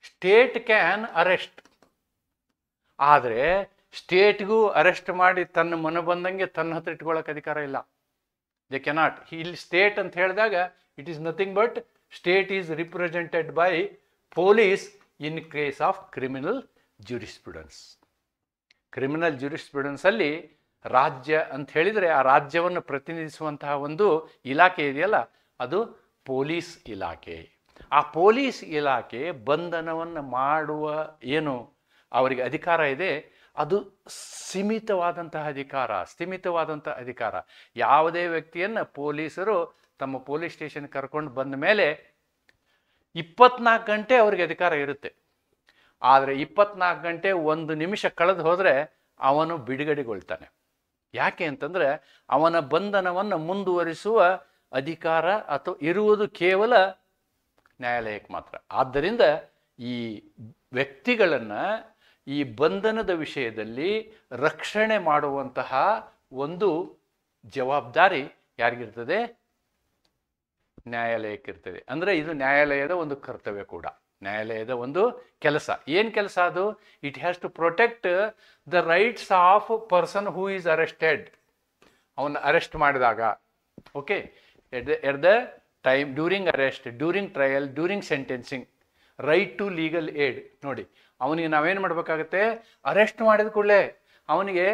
State can arrest. ಆದರೆ ಸ್ಟೇಟ್ಗೂ ಅರೆಸ್ಟ್ ಮಾಡಿ ತನ್ನ ಮನ ಬಂದಂಗೆ ತನ್ನ ಹತ್ರ ಇಟ್ಕೊಳ್ಳೋಕೆ ಅಧಿಕಾರ ಇಲ್ಲ. They cannot. ಇಲ್ಲಿ ಸ್ಟೇಟ್ ಅಂತ ಹೇಳಿದಾಗ it is nothing but state is represented by police in case of criminal jurisprudence. Criminal ಜ್ಯೂರಿಸ್ಪ್ರುಡೆನ್ಸಲ್ಲಿ ರಾಜ್ಯ ಅಂತ ಹೇಳಿದರೆ ಆ ರಾಜ್ಯವನ್ನು ಪ್ರತಿನಿಧಿಸುವಂತಹ ಒಂದು ಇಲಾಖೆ ಇದೆಯಲ್ಲ, ಅದು ಪೊಲೀಸ್ ಇಲಾಖೆ. ಆ ಪೊಲೀಸ್ ಇಲಾಖೆ ಬಂಧನವನ್ನು ಮಾಡುವ ಏನು ಅವರಿಗೆ ಅಧಿಕಾರ ಇದೆ, ಅದು ಸ್ಥಿಮಿತವಾದಂತಹ ಅಧಿಕಾರ. ಯಾವುದೇ ವ್ಯಕ್ತಿಯನ್ನು ಪೊಲೀಸರು ತಮ್ಮ ಪೊಲೀಸ್ ಸ್ಟೇಷನ್ ಕರ್ಕೊಂಡು ಬಂದ ಮೇಲೆ 24 ಗಂಟೆ ಅವರಿಗೆ ಅಧಿಕಾರ ಇರುತ್ತೆ. ಆದರೆ 24 ಗಂಟೆ 1 ನಿಮಿಷ ಕಳೆದು ಹೋದರೆ ಅವನು ಬಿಡುಗಡೆಗೊಳ್ತಾನೆ. ಯಾಕೆ ಅಂತಂದರೆ ಅವನ ಬಂಧನವನ್ನು ಮುಂದುವರಿಸುವ ಅಧಿಕಾರ ಅಥವಾ ಇರುವುದು ಕೇವಲ ನ್ಯಾಯಾಲಯಕ್ಕೆ ಮಾತ್ರ. ಆದ್ದರಿಂದ ಈ ವ್ಯಕ್ತಿಗಳನ್ನು ಈ ಬಂಧನದ ವಿಷಯದಲ್ಲಿ ರಕ್ಷಣೆ ಮಾಡುವಂತಹ ಒಂದು ಜವಾಬ್ದಾರಿ ಯಾರಿಗಿರ್ತದೆ? ನ್ಯಾಯಾಲಯಕ್ಕಿರ್ತದೆ. ಅಂದರೆ ಇದು ನ್ಯಾಯಾಲಯದ ಒಂದು ಕರ್ತವ್ಯ ಕೂಡ, ನ್ಯಾಯಾಲಯದ ಒಂದು ಕೆಲಸ. ಏನು ಕೆಲಸ ಅದು? It has to protect the rights of person who is arrested. ಅವನ್ನ ಅರೆಸ್ಟ್ ಮಾಡಿದಾಗ, okay, at the time, during arrest, during trial, during sentencing, right to legal aid. ನೋಡಿ, ಅವನಿಗೆ ನಾವೇನು ಮಾಡಬೇಕಾಗತ್ತೆ? ಅರೆಸ್ಟ್ ಮಾಡಿದ ಕೂಡಲೇ ಅವನಿಗೆ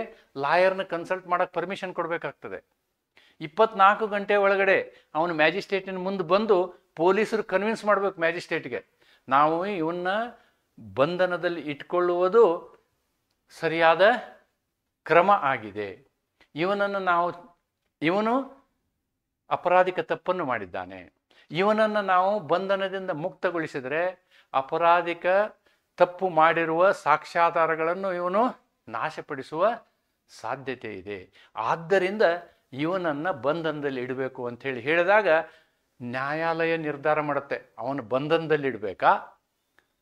ಲಾಯರ್ನ ಕನ್ಸಲ್ಟ್ ಮಾಡೋಕ್ಕೆ ಪರ್ಮಿಷನ್ ಕೊಡಬೇಕಾಗ್ತದೆ. 24 ಗಂಟೆ ಒಳಗಡೆ ಅವನು ಮ್ಯಾಜಿಸ್ಟ್ರೇಟಿನ ಮುಂದೆ ಬಂದು ಪೊಲೀಸರು ಕನ್ವಿನ್ಸ್ ಮಾಡಬೇಕು ಮ್ಯಾಜಿಸ್ಟ್ರೇಟ್ಗೆ, ನಾವು ಇವನ್ನ ಬಂಧನದಲ್ಲಿ ಇಟ್ಕೊಳ್ಳುವುದು ಸರಿಯಾದ ಕ್ರಮ ಆಗಿದೆ, ಇವನು ಅಪರಾಧಿಕ ತಪ್ಪನ್ನು ಮಾಡಿದ್ದಾನೆ, ಇವನನ್ನು ನಾವು ಬಂಧನದಿಂದ ಮುಕ್ತಗೊಳಿಸಿದರೆ ಅಪರಾಧಿಕ ತಪ್ಪು ಮಾಡಿರುವ ಸಾಕ್ಷ್ಯಾಧಾರಗಳನ್ನು ಇವನು ನಾಶಪಡಿಸುವ ಸಾಧ್ಯತೆ ಇದೆ. ಆದ್ದರಿಂದ ಇವನನ್ನು ಬಂಧನದಲ್ಲಿ ಇಡಬೇಕು ಅಂಥೇಳಿ ಹೇಳಿದಾಗ ನ್ಯಾಯಾಲಯ ನಿರ್ಧಾರ ಮಾಡುತ್ತೆ, ಅವನು ಬಂಧನದಲ್ಲಿ ಇಡಬೇಕಾ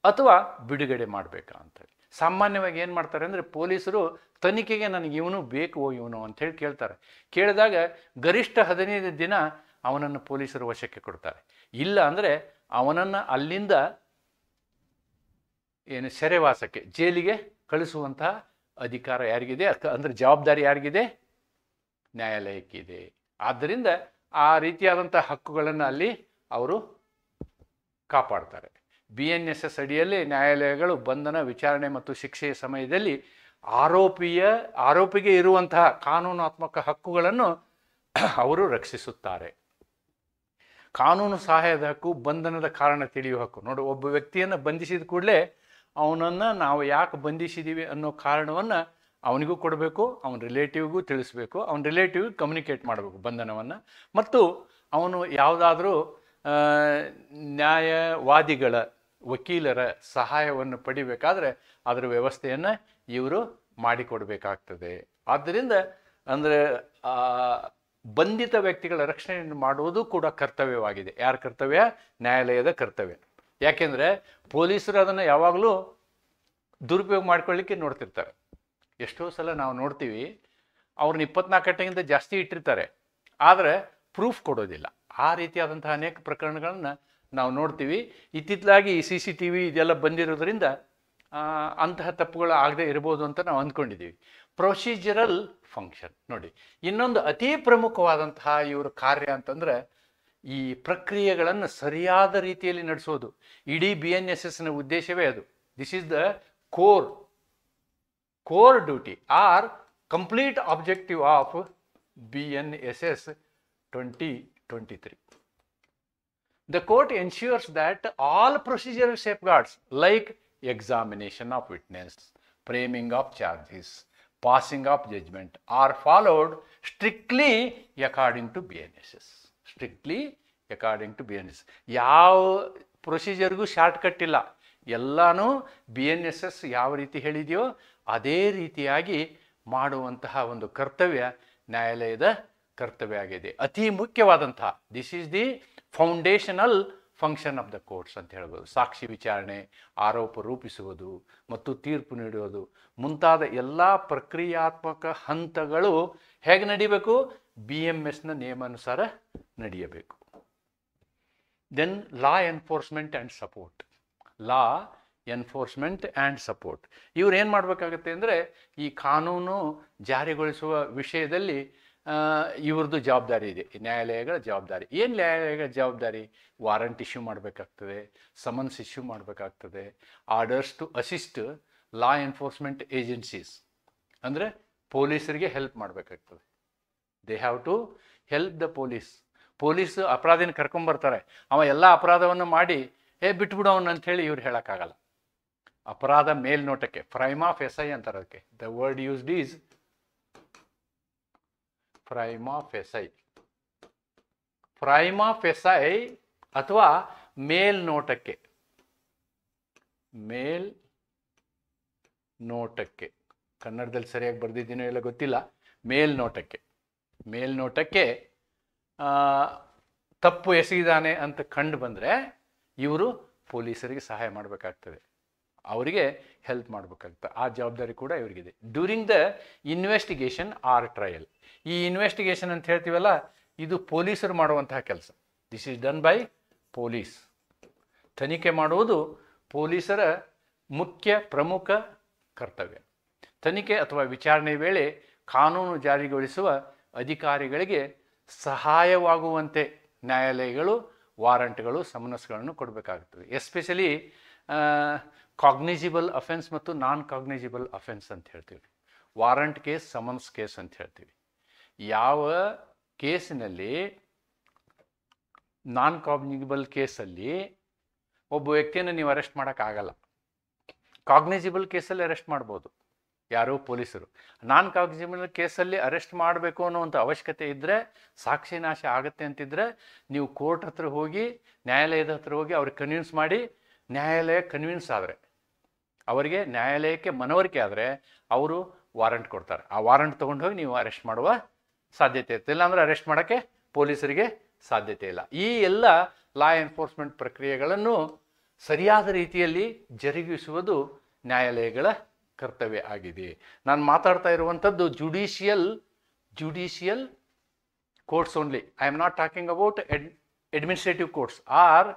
ಅಥವಾ ಬಿಡುಗಡೆ ಮಾಡಬೇಕಾ ಅಂತೇಳಿ. ಸಾಮಾನ್ಯವಾಗಿ ಏನು ಮಾಡ್ತಾರೆ ಅಂದರೆ, ಪೊಲೀಸರು ತನಿಖೆಗೆ ನನಗೆ ಇವನು ಬೇಕು ಇವನು ಅಂಥೇಳಿ ಕೇಳ್ತಾರೆ. ಕೇಳಿದಾಗ ಗರಿಷ್ಠ 15 ದಿನ ಅವನನ್ನು ಪೊಲೀಸರು ವಶಕ್ಕೆ ಕೊಡ್ತಾರೆ. ಇಲ್ಲ ಅಂದರೆ ಅವನನ್ನು ಅಲ್ಲಿಂದ ಸೆರೆವಾಸಕ್ಕೆ, ಜೈಲಿಗೆ ಕಳಿಸುವಂತಹ ಅಧಿಕಾರ ಯಾರಿಗಿದೆ? ಅಂದರೆ ಜವಾಬ್ದಾರಿ ಯಾರಿಗಿದೆ? ನ್ಯಾಯಾಲಯಕ್ಕಿದೆ. ಆದ್ದರಿಂದ ಆ ರೀತಿಯಾದಂಥ ಹಕ್ಕುಗಳನ್ನು ಅಲ್ಲಿ ಅವರು ಕಾಪಾಡ್ತಾರೆ. BNSS ಅಡಿಯಲ್ಲಿ ನ್ಯಾಯಾಲಯಗಳು ಬಂಧನ, ವಿಚಾರಣೆ ಮತ್ತು ಶಿಕ್ಷೆಯ ಸಮಯದಲ್ಲಿ ಆರೋಪಿಗೆ ಇರುವಂತಹ ಕಾನೂನಾತ್ಮಕ ಹಕ್ಕುಗಳನ್ನು ಅವರು ರಕ್ಷಿಸುತ್ತಾರೆ. ಕಾನೂನು ಸಹಾಯದ ಹಕ್ಕು, ಬಂಧನದ ಕಾರಣ ತಿಳಿಯುವ ಹಕ್ಕು. ನೋಡಿ, ಒಬ್ಬ ವ್ಯಕ್ತಿಯನ್ನು ಬಂಧಿಸಿದ ಕೂಡಲೇ ಅವನನ್ನು ನಾವು ಯಾಕೆ ಬಂಧಿಸಿದ್ದೀವಿ ಅನ್ನೋ ಕಾರಣವನ್ನು ಅವನಿಗೂ ಕೊಡಬೇಕು, ಅವನ ರಿಲೇಟಿವ್ಗೂ ತಿಳಿಸ್ಬೇಕು, ಅವನ ರಿಲೇಟಿವ್ಗೆ ಕಮ್ಯುನಿಕೇಟ್ ಮಾಡಬೇಕು ಬಂಧನವನ್ನು. ಮತ್ತು ಅವನು ಯಾವುದಾದ್ರೂ ನ್ಯಾಯವಾದಿಗಳ, ವಕೀಲರ ಸಹಾಯವನ್ನು ಪಡಿಬೇಕಾದ್ರೆ ಅದರ ವ್ಯವಸ್ಥೆಯನ್ನು ಇವರು ಮಾಡಿಕೊಡಬೇಕಾಗ್ತದೆ. ಆದ್ದರಿಂದ ಅಂದರೆ ಬಂಧಿತ ವ್ಯಕ್ತಿಗಳ ರಕ್ಷಣೆಯನ್ನು ಮಾಡುವುದು ಕೂಡ ಕರ್ತವ್ಯವಾಗಿದೆ. ಯಾರ ಕರ್ತವ್ಯ? ನ್ಯಾಯಾಲಯದ ಕರ್ತವ್ಯ. ಯಾಕೆಂದರೆ ಪೊಲೀಸರು ಅದನ್ನು ಯಾವಾಗಲೂ ದುರುಪಯೋಗ ಮಾಡ್ಕೊಳ್ಳಿಕ್ಕೆ ನೋಡ್ತಿರ್ತಾರೆ. ಎಷ್ಟೋ ಸಲ ನಾವು ನೋಡ್ತೀವಿ, ಅವ್ರನ್ನ 24 ಗಂಟೆಗಿಂತ ಜಾಸ್ತಿ ಇಟ್ಟಿರ್ತಾರೆ, ಆದರೆ ಪ್ರೂಫ್ ಕೊಡೋದಿಲ್ಲ. ಆ ರೀತಿಯಾದಂತಹ ಅನೇಕ ಪ್ರಕರಣಗಳನ್ನು ನಾವು ನೋಡ್ತೀವಿ. ಇತ್ತಿತ್ತಲಾಗಿ ಈ CCTV ಇದೆಲ್ಲ ಬಂದಿರೋದ್ರಿಂದ ಅಂತಹ ತಪ್ಪುಗಳು ಆಗದೆ ಇರ್ಬೋದು ಅಂತ ನಾವು ಅಂದ್ಕೊಂಡಿದ್ದೀವಿ. ಪ್ರೊಸೀಜರಲ್ ಫಂಕ್ಷನ್ ನೋಡಿ, ಇನ್ನೊಂದು ಅತಿ ಪ್ರಮುಖವಾದಂತಹ ಇವರ ಕಾರ್ಯ ಅಂತಂದರೆ ಈ ಪ್ರಕ್ರಿಯೆಗಳನ್ನು ಸರಿಯಾದ ರೀತಿಯಲ್ಲಿ ನಡೆಸೋದು. ಇಡೀ BNSSನ ಉದ್ದೇಶವೇ ಅದು. This is the core duty or complete objective of BNSS 2023. The court ensures that all procedural safeguards like examination of witness, framing of charges, passing of judgment are followed strictly according to BNSS. Strictly according to BNSS. ಯಾವ ಪ್ರೊಸೀಜರ್ಗೂ short cut ಇಲ್ಲ, ಎಲ್ಲಾನು BNSS ಯಾವ ರೀತಿ ಹೇಳಿದೆಯೋ ಅದೇ ರೀತಿಯಾಗಿ ಮಾಡುವಂತಹ ಒಂದು ಕರ್ತವ್ಯ ನ್ಯಾಯಾಲಯದ ಕರ್ತವ್ಯ ಆಗಿದೆ. ಅತಿ ಮುಖ್ಯವಾದಂತಹ this is the foundational function of the courts ಅಂತ ಹೇಳ್ಬೋದು. ಸಾಕ್ಷಿ ವಿಚಾರಣೆ, ಆರೋಪ ರೂಪಿಸುವುದು ಮತ್ತು ತೀರ್ಪು ನೀಡುವುದು ಮುಂತಾದ ಎಲ್ಲ ಪ್ರಕ್ರಿಯಾತ್ಮಕ ಹಂತಗಳು ಹೇಗೆ ನಡಿಬೇಕು? BMSನ ನಿಯಮಾನುಸಾರ ನಡೆಯಬೇಕು. Then law enforcement and support. Law enforcement and support ಇವ್ರು ಏನು ಮಾಡಬೇಕಾಗತ್ತೆ ಅಂದರೆ, ಈ ಕಾನೂನು ಜಾರಿಗೊಳಿಸುವ ವಿಷಯದಲ್ಲಿ ಇವ್ರದ್ದು ಜವಾಬ್ದಾರಿ ಇದೆ, ನ್ಯಾಯಾಲಯಗಳ ಜವಾಬ್ದಾರಿ. ಏನು ನ್ಯಾಯಾಲಯಗಳ ಜವಾಬ್ದಾರಿ? ವಾರಂಟ್ ಇಶ್ಯೂ ಮಾಡಬೇಕಾಗ್ತದೆ, ಸಮನ್ಸ್ ಇಶ್ಯೂ ಮಾಡಬೇಕಾಗ್ತದೆ, orders to assist law enforcement agencies ಅಂದರೆ ಪೊಲೀಸರಿಗೆ ಹೆಲ್ಪ್ ಮಾಡಬೇಕಾಗ್ತದೆ. They have to help the police. Police ಅಪರಾಧಿನ ಕರ್ಕೊಂಬರ್ತಾರೆ, ಅವ ಎಲ್ಲ ಅಪರಾಧವನ್ನು ಮಾಡಿ ಬಿಟ್ಬಿಡು ಅವನು ಅಂಥೇಳಿ ಇವ್ರು ಹೇಳೋಕ್ಕಾಗಲ್ಲ. ಅಪರಾಧ ಮೇಲ್ನೋಟಕ್ಕೆ ಪ್ರೈಮಾ ಫೆಸೈ ಅಂತಾರೆ ಅದಕ್ಕೆ. The word used is prima facie. Prima facie ಅಥವಾ ಮೇಲ್ನೋಟಕ್ಕೆ. ಮೇಲ್ನೋಟಕ್ಕೆ ಕನ್ನಡದಲ್ಲಿ ಸರಿಯಾಗಿ ಬರೆದಿದ್ದೀನೋ ಎಲ್ಲ ಗೊತ್ತಿಲ್ಲ. ಮೇಲ್ನೋಟಕ್ಕೆ ತಪ್ಪು ಎಸಗಿದಾನೆ ಅಂತ ಕಂಡು ಬಂದರೆ ಇವರು ಪೊಲೀಸರಿಗೆ ಸಹಾಯ ಮಾಡಬೇಕಾಗ್ತದೆ, ಅವರಿಗೆ ಹೆಲ್ಪ್ ಮಾಡಬೇಕಾಗ್ತದೆ. ಆ ಜವಾಬ್ದಾರಿ ಕೂಡ ಇವರಿಗಿದೆ. During the investigation or trial. ಈ ಇನ್ವೆಸ್ಟಿಗೇಷನ್ ಅಂತ ಹೇಳ್ತೀವಲ್ಲ, ಇದು ಪೊಲೀಸರು ಮಾಡುವಂತಹ ಕೆಲಸ. This is done by police. ತನಿಖೆ ಮಾಡುವುದು ಪೊಲೀಸರ ಪ್ರಮುಖ ಕರ್ತವ್ಯ. ತನಿಖೆ ಅಥವಾ ವಿಚಾರಣೆ ವೇಳೆ ಕಾನೂನು ಜಾರಿಗೊಳಿಸುವ ಅಧಿಕಾರಿಗಳಿಗೆ ಸಹಾಯವಾಗುವಂತೆ ನ್ಯಾಯಾಲಯಗಳು ವಾರಂಟ್ಗಳು, ಸಮನ್ಸ್ಗಳನ್ನು ಕೊಡಬೇಕಾಗುತ್ತದೆ. ಎಸ್ಪೆಷಲಿ ಕಾಗ್ನಿಜಿಬಲ್ ಅಫೆನ್ಸ್ ಮತ್ತು ನಾನ್ ಕಾಗ್ನಿಜಿಬಲ್ ಅಫೆನ್ಸ್ ಅಂತ ಹೇಳ್ತೀವಿ. ವಾರಂಟ್ ಕೇಸ್, ಸಮನ್ಸ್ ಕೇಸ್ ಅಂತ ಹೇಳ್ತೀವಿ. ಯಾವ ಕೇಸಿನಲ್ಲಿ ನಾನ್ ಕಾಗ್ನಿಜಿಬಲ್ ಕೇಸಲ್ಲಿ ಒಬ್ಬ ವ್ಯಕ್ತಿಯನ್ನು ನೀವು ಅರೆಸ್ಟ್ ಮಾಡೋಕ್ಕಾಗಲ್ಲ. ಕಾಗ್ನಿಜಿಬಲ್ ಕೇಸಲ್ಲಿ ಅರೆಸ್ಟ್ ಮಾಡ್ಬೋದು ಯಾರೋ ಪೊಲೀಸರು. ನಾನ್ ಕಾಗ್ನಿಜಿಬಲ್ ಕೇಸಲ್ಲಿ ಅರೆಸ್ಟ್ ಮಾಡಬೇಕು ಅನ್ನುವಂಥ ಅವಶ್ಯಕತೆ ಇದ್ದರೆ, ಸಾಕ್ಷಿ ನಾಶ ಆಗುತ್ತೆ ಅಂತಿದ್ರೆ ನೀವು ಕೋರ್ಟ್ ಹತ್ರ ಹೋಗಿ, ನ್ಯಾಯಾಲಯದ ಹತ್ರ ಹೋಗಿ ಅವ್ರಿಗೆ ಕನ್ವಿನ್ಸ್ ಮಾಡಿ, ನ್ಯಾಯಾಲಯ ಕನ್ವಿನ್ಸ್ ಆದರೆ, ಅವರಿಗೆ ನ್ಯಾಯಾಲಯಕ್ಕೆ ಮನವರಿಕೆ ಆದರೆ ಅವರು ವಾರಂಟ್ ಕೊಡ್ತಾರೆ. ಆ ವಾರಂಟ್ ತೊಗೊಂಡು ಹೋಗಿ ನೀವು ಅರೆಸ್ಟ್ ಮಾಡುವ ಸಾಧ್ಯತೆ ಇರುತ್ತೆ. ಇಲ್ಲಾಂದರೆ ಅರೆಸ್ಟ್ ಮಾಡೋಕ್ಕೆ ಪೊಲೀಸರಿಗೆ ಸಾಧ್ಯತೆ ಇಲ್ಲ. ಈ ಎಲ್ಲ ಲಾ ಎನ್ಫೋರ್ಸ್ಮೆಂಟ್ ಪ್ರಕ್ರಿಯೆಗಳನ್ನು ಸರಿಯಾದ ರೀತಿಯಲ್ಲಿ ಜರುಗಿಸುವುದು ನ್ಯಾಯಾಲಯಗಳ ಕರ್ತವ್ಯ ಆಗಿದೆ. ನಾನು ಮಾತಾಡ್ತಾ ಇರುವಂಥದ್ದು judicial courts only. I am not talking about administrative courts or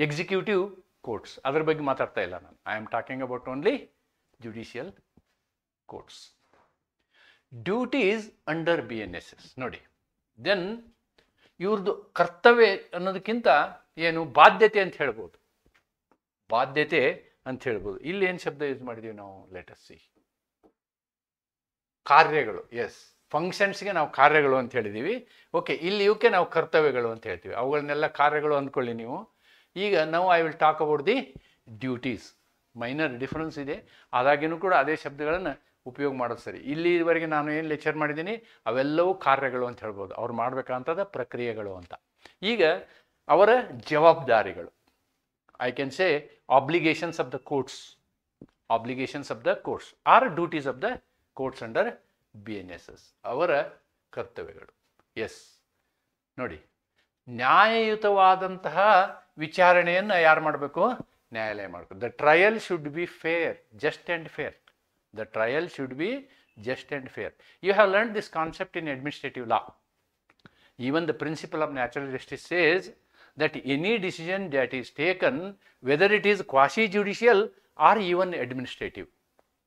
executive courts. ಅದರ ಬಗ್ಗೆ ಮಾತಾಡ್ತಾ ಇಲ್ಲ ನಾನು. I am talking about only judicial courts. Duties under BNSS ನೋಡಿ. ದೆನ್ ಇವ್ರದ್ದು ಕರ್ತವ್ಯ ಅನ್ನೋದಕ್ಕಿಂತ ಏನು ಬಾಧ್ಯತೆ ಅಂತ ಹೇಳ್ಬೋದು. ಬಾಧ್ಯತೆ ಅಂತ ಹೇಳ್ಬೋದು. ಇಲ್ಲಿ ಏನು ಶಬ್ದ ಯೂಸ್ ಮಾಡಿದ್ದೀವಿ ನಾವು? Let us see. ಕಾರ್ಯಗಳು. ಎಸ್, ಫಂಕ್ಷನ್ಸ್ಗೆ ನಾವು ಕಾರ್ಯಗಳು ಅಂತ ಹೇಳಿದ್ದೀವಿ. ಓಕೆ, ಇಲ್ಲಿ ಇವಕ್ಕೆ ನಾವು ಕರ್ತವ್ಯಗಳು ಅಂತ ಹೇಳ್ತೀವಿ. ಅವುಗಳನ್ನೆಲ್ಲ ಕಾರ್ಯಗಳು ಅಂದ್ಕೊಳ್ಳಿ ನೀವು. ಈಗ ನಾವು I will talk about the duties. Minor difference ಇದೆ, ಆದಾಗಿನೂ ಕೂಡ ಅದೇ ಶಬ್ದಗಳನ್ನು ಉಪಯೋಗ ಮಾಡೋದು ಸರಿ. ಇಲ್ಲಿವರೆಗೆ ನಾನು ಏನು ಲೆಕ್ಚರ್ ಮಾಡಿದ್ದೀನಿ ಅವೆಲ್ಲವೂ ಕಾರ್ಯಗಳು ಅಂತ ಹೇಳ್ಬೋದು, ಅವ್ರು ಮಾಡಬೇಕಂತದ ಪ್ರಕ್ರಿಯೆಗಳು ಅಂತ. ಈಗ ಅವರ ಜವಾಬ್ದಾರಿಗಳು, I can say obligations of the courts or duties of the courts under BNSS. ಅವರ ಕರ್ತವ್ಯಗಳು. ಎಸ್ ನೋಡಿ, ನ್ಯಾಯಯುತವಾದಂತಹ ವಿಚಾರಣೆಯನ್ನು ಯಾರು ಮಾಡಬೇಕು? ನ್ಯಾಯಾಲಯ ಮಾಡಬೇಕು. The trial should be fair, just and fair. The trial should be just and fair. You have learned this concept in administrative law. Even the principle of natural justice says that any decision that is taken, whether it is quasi-judicial or even administrative,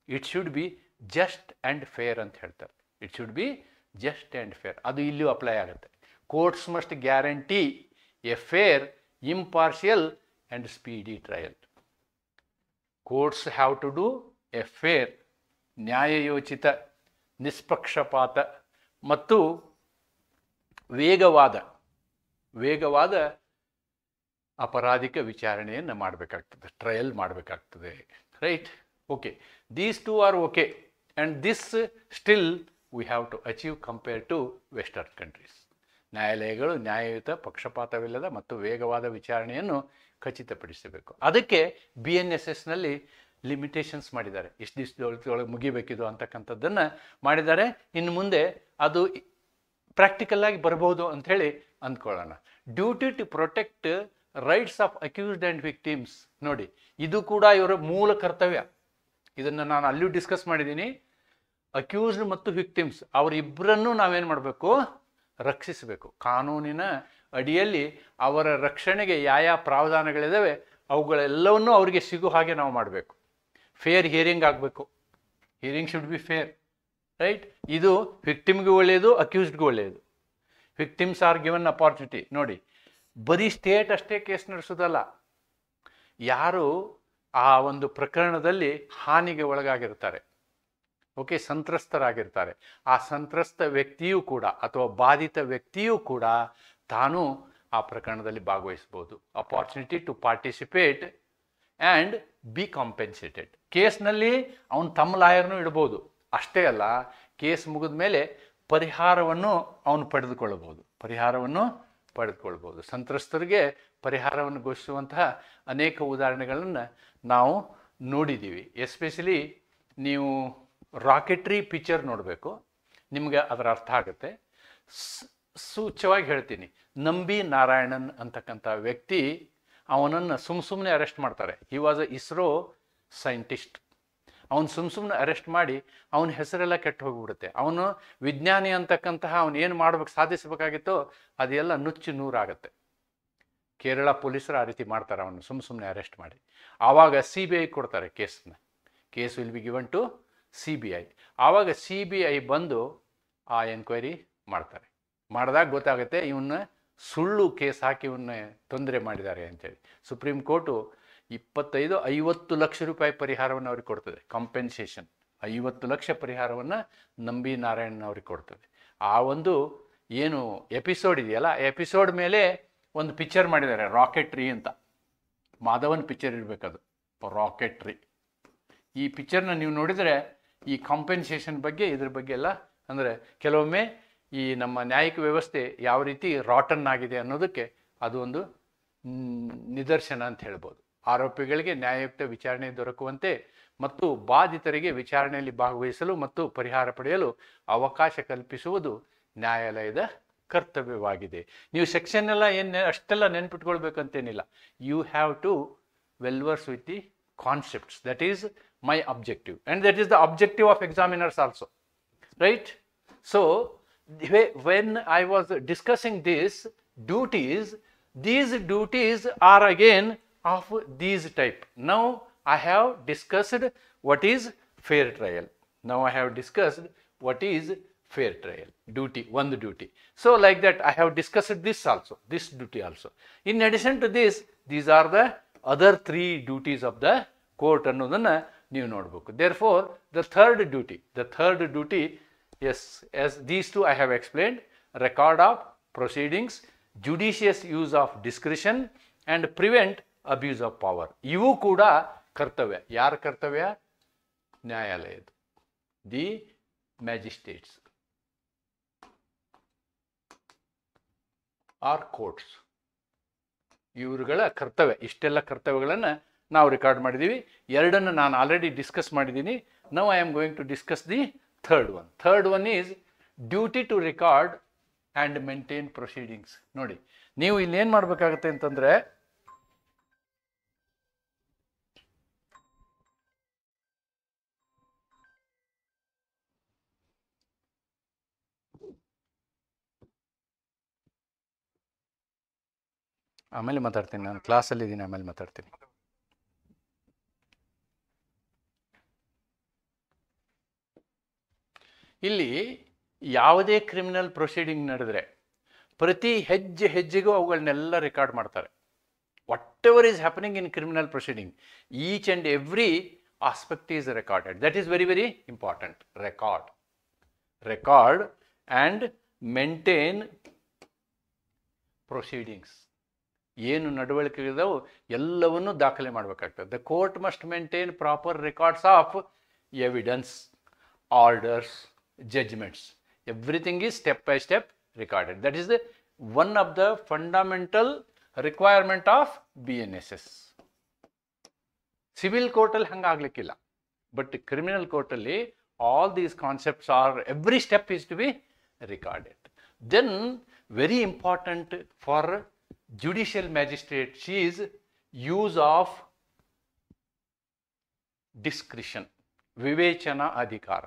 it should be just and fair ಅಂತ ಹೇಳ್ತಾರೆ. It should be just and fair. ಅದು ಇಲ್ಲಿಯೂ apply ಆಗುತ್ತೆ. Courts must guarantee a fair, impartial and speedy trial. Courts have to do a fair, ನ್ಯಾಯಯೋಚಿತ, ನಿಷ್ಪಕ್ಷಪಾತ ಮತ್ತು ವೇಗವಾದ ಅಪರಾಧಿಕ ವಿಚಾರಣೆಯನ್ನು ಮಾಡಬೇಕಾಗ್ತದೆ, trial ಮಾಡಬೇಕಾಗ್ತದೆ. Right? Okay, these two are okay and this still we have to achieve compare to western countries. ನ್ಯಾಯಾಲಯಗಳು ನ್ಯಾಯಯುತ, ಪಕ್ಷಪಾತವಿಲ್ಲದ ಮತ್ತು ವೇಗವಾದ ವಿಚಾರಣೆಯನ್ನು ಖಚಿತಪಡಿಸಬೇಕು. ಅದಕ್ಕೆ BNSSನಲ್ಲಿ ಲಿಮಿಟೇಷನ್ಸ್ ಮಾಡಿದ್ದಾರೆ. ಇಷ್ಟು ದಿವಸದೊಳಗೆ ಮುಗಿಬೇಕಿದು ಅಂತಕ್ಕಂಥದ್ದನ್ನು ಮಾಡಿದ್ದಾರೆ. ಇನ್ನು ಮುಂದೆ ಅದು ಪ್ರಾಕ್ಟಿಕಲ್ ಆಗಿ ಬರ್ಬೋದು ಅಂಥೇಳಿ ಅಂದ್ಕೊಳ್ಳೋಣ. Duty to protect rights of accused and victims. ನೋಡಿ, ಇದು ಕೂಡ ಇವರ ಮೂಲ ಕರ್ತವ್ಯ. ಇದನ್ನು ನಾನು ಅಲ್ಲಿಯೂ ಡಿಸ್ಕಸ್ ಮಾಡಿದ್ದೀನಿ. ಅಕ್ಯೂಸ್ಡ್ ಮತ್ತು ವಿಕ್ಟಿಮ್ಸ್ ಅವರಿಬ್ಬರನ್ನೂ ನಾವೇನು ಮಾಡಬೇಕು? ರಕ್ಷಿಸಬೇಕು. ಕಾನೂನಿನ ಅಡಿಯಲ್ಲಿ ಅವರ ರಕ್ಷಣೆಗೆ ಯಾವ ಪ್ರಾವಧಾನಗಳಿದ್ದಾವೆ ಅವುಗಳೆಲ್ಲವನ್ನೂ ಅವರಿಗೆ ಸಿಗೋ ಹಾಗೆ ನಾವು ಮಾಡಬೇಕು. ಫೇರ್ ಹಿಯರಿಂಗ್ ಆಗಬೇಕು. Hearing should be fair. Right? ಇದು ವಿಕ್ಟಿಮ್ಗೆ ಒಳ್ಳೆಯದು, ಅಕ್ಯೂಸ್ಡ್ಗೂ ಒಳ್ಳೆಯದು. Victims are given opportunity. ನೋಡಿ, ಬರೀ ಸ್ಟೇಟ್ ಅಷ್ಟೇ ಕೇಸ್ ನಡೆಸೋದಲ್ಲ, ಯಾರು ಆ ಒಂದು ಪ್ರಕರಣದಲ್ಲಿ ಹಾನಿಗೆ ಒಳಗಾಗಿರ್ತಾರೆ, ಓಕೆ, ಸಂತ್ರಸ್ತರಾಗಿರ್ತಾರೆ, ಆ ಸಂತ್ರಸ್ತ ವ್ಯಕ್ತಿಯೂ ಕೂಡ ಅಥವಾ ಬಾಧಿತ ವ್ಯಕ್ತಿಯೂ ಕೂಡ ತಾನು ಆ ಪ್ರಕರಣದಲ್ಲಿ ಭಾಗವಹಿಸ್ಬೋದು. Opportunity to participate and be compensated. ಕೇಸ್ನಲ್ಲಿ ಅವನು ತಮ್ಮ ಲಾಯರ್ನೂ ಇಡ್ಬೋದು. ಅಷ್ಟೇ ಅಲ್ಲ, ಕೇಸ್ ಮುಗಿದ ಮೇಲೆ ಪರಿಹಾರವನ್ನು ಅವನು ಪಡೆದುಕೊಳ್ಬೋದು. ಸಂತ್ರಸ್ತರಿಗೆ ಪರಿಹಾರವನ್ನು ಘೋಷಿಸುವಂತಹ ಅನೇಕ ಉದಾಹರಣೆಗಳನ್ನು ನಾವು ನೋಡಿದ್ದೀವಿ. ಎಸ್ಪೆಷಲಿ ನೀವು ರಾಕೆಟ್ರಿ ಪಿಕ್ಚರ್ ನೋಡಬೇಕು, ನಿಮಗೆ ಅದರ ಅರ್ಥ ಆಗುತ್ತೆ. ಸೂಚ್ಯವಾಗಿ ಹೇಳ್ತೀನಿ, ನಂಬಿ ನಾರಾಯಣನ್ ಅಂತಕ್ಕಂಥ ವ್ಯಕ್ತಿ, ಅವನನ್ನು ಸುಮ್ಮನೆ ಅರೆಸ್ಟ್ ಮಾಡ್ತಾರೆ. He was a ISRO scientist. ಅವನು ಸುಮ್ಮನೆ ಅರೆಸ್ಟ್ ಮಾಡಿ ಅವನ ಹೆಸರೆಲ್ಲ ಕೆಟ್ಟು ಹೋಗಿಬಿಡುತ್ತೆ. ಅವನು ವಿಜ್ಞಾನಿ ಅಂತಕ್ಕಂತಹ ಅವನು ಏನು ಮಾಡ್ಬೇಕು, ಸಾಧಿಸಬೇಕಾಗಿತ್ತೋ ಅದೆಲ್ಲ ನುಚ್ಚು ನೂರಾಗುತ್ತೆ. ಕೇರಳ ಪೊಲೀಸರು ಆ ರೀತಿ ಮಾಡ್ತಾರೆ, ಅವನು ಸುಮ್ಮನೆ ಅರೆಸ್ಟ್ ಮಾಡಿ. ಆವಾಗ CBI ಕೊಡ್ತಾರೆ ಕೇಸನ್ನ. Case will be given to CBI. ಆವಾಗ CBI ಬಂದು ಆ ಎನ್ಕ್ವೈರಿ ಮಾಡ್ತಾರೆ. ಮಾಡಿದಾಗ ಗೊತ್ತಾಗುತ್ತೆ ಇವನ್ನ ಸುಳ್ಳು ಕೇಸ್ ಹಾಕಿ ಇವನ್ನ ತೊಂದರೆ ಮಾಡಿದ್ದಾರೆ ಅಂತೇಳಿ. ಸುಪ್ರೀಂ ಕೋರ್ಟು 25-50 ಲಕ್ಷ ರೂಪಾಯಿ ಪರಿಹಾರವನ್ನು ಅವ್ರಿಗೆ ಕೊಡ್ತದೆ. ಕಾಂಪೆನ್ಸೇಷನ್ 50 ಲಕ್ಷ ಪರಿಹಾರವನ್ನು ನಂಬಿ ನಾರಾಯಣನ್ ಅವ್ರಿಗೆ ಕೊಡ್ತದೆ. ಆ ಒಂದು ಏನು ಎಪಿಸೋಡ್ ಇದೆಯಲ್ಲ, ಎಪಿಸೋಡ್ ಮೇಲೆ ಒಂದು ಪಿಕ್ಚರ್ ಮಾಡಿದ್ದಾರೆ, ರಾಕೆಟ್ರಿ ಅಂತ. ಮಾಧವನ್ ಪಿಕ್ಚರ್ ಇರಬೇಕದು, ರಾಕೆಟ್ರಿ. ಈ ಪಿಕ್ಚರ್ನ ನೀವು ನೋಡಿದರೆ ಈ ಕಾಂಪೆನ್ಸೇಷನ್ ಬಗ್ಗೆ, ಇದ್ರ ಬಗ್ಗೆ ಎಲ್ಲ, ಅಂದರೆ ಕೆಲವೊಮ್ಮೆ ಈ ನಮ್ಮ ನ್ಯಾಯಿಕ ವ್ಯವಸ್ಥೆ ಯಾವ ರೀತಿ ರಾಟನ್ ಆಗಿದೆ ಅನ್ನೋದಕ್ಕೆ ಅದು ಒಂದು ನಿದರ್ಶನ ಅಂತ ಹೇಳ್ಬೋದು. ಆರೋಪಿಗಳಿಗೆ ನ್ಯಾಯಯುಕ್ತ ವಿಚಾರಣೆ ದೊರಕುವಂತೆ ಮತ್ತು ಬಾಧಿತರಿಗೆ ವಿಚಾರಣೆಯಲ್ಲಿ ಭಾಗವಹಿಸಲು ಮತ್ತು ಪರಿಹಾರ ಪಡೆಯಲು ಅವಕಾಶ ಕಲ್ಪಿಸುವುದು ನ್ಯಾಯಾಲಯದ ಕರ್ತವ್ಯವಾಗಿದೆ. ನೀವು ಸೆಕ್ಷನ್ ಎಲ್ಲ ಅಷ್ಟೆಲ್ಲ ನೆನ್ಪಿಟ್ಕೊಳ್ಬೇಕಂತೇನಿಲ್ಲ. You have to well versed with the concepts. That is my objective, and that is the objective of examiners also, right? So when I was discussing these duties are again of these type. Now I have discussed what is fair trial. Duty, one duty. So like that I have discussed this duty also. In addition to this, these are the other 3 duties of the court ಅನ್ನೋದನ್ನು ನೀವು ನೋಡಬೇಕು. Therefore, the third duty, yes, as these two I have explained: record of proceedings, judicious use of discretion, and prevent abuse of power. ಇವು ಕೂಡ ಕರ್ತವ್ಯ. ಯಾರ ಕರ್ತವ್ಯ? ನ್ಯಾಯಾಲಯದ್ದು, the magistrates or courts. ಇವರುಗಳ ಕರ್ತವ್ಯ. ಇಷ್ಟೆಲ್ಲ ಕರ್ತವ್ಯಗಳನ್ನು ನಾವು ರೆಕಾರ್ಡ್ ಮಾಡಿದ್ದೀವಿ. 2 ನಾನು ಆಲ್ರೆಡಿ ಡಿಸ್ಕಸ್ ಮಾಡಿದ್ದೀನಿ. Now I am going to discuss the third one is duty to record and maintain proceedings. ನೋಡಿ, ನೀವು ಇಲ್ಲೇನು ಮಾಡಬೇಕಾಗತ್ತೆ ಅಂತಂದರೆ, ಆಮೇಲೆ ಮಾತಾಡ್ತೀನಿ, ನಾನು ಕ್ಲಾಸಲ್ಲಿದ್ದೀನಿ, ಆಮೇಲೆ ಮಾತಾಡ್ತೀನಿ. ಇಲ್ಲಿ ಯಾವುದೇ ಕ್ರಿಮಿನಲ್ ಪ್ರೊಸೀಡಿಂಗ್ ನಡೆದರೆ ಪ್ರತಿ ಹೆಜ್ಜೆಗೂ ಅವುಗಳನ್ನೆಲ್ಲ ರೆಕಾರ್ಡ್ ಮಾಡ್ತಾರೆ. What ever is happening in criminal proceeding, each and every aspect is recorded. That is very very important. Record and maintain proceedings. ಏನು ನಡವಳಿಕೆಗಳಿದಾವೆ ಎಲ್ಲವನ್ನೂ ದಾಖಲೆ ಮಾಡಬೇಕಾಗ್ತದೆ. The court must maintain proper records of evidence, orders, judgements. Everything is step by step recorded. That is the one of the fundamental requirement of BNSS. Civil court ಅಲ್ಲಿ ಹಂಗಾಗ್ಲಿಕ್ಕಿಲ್ಲ, but criminal court ಅಲ್ಲಿ all these concepts are, every step is to be recorded. Then very important for judicial magistrates is use of discretion, ವಿವೇಚನಾ ಅಧಿಕಾರ.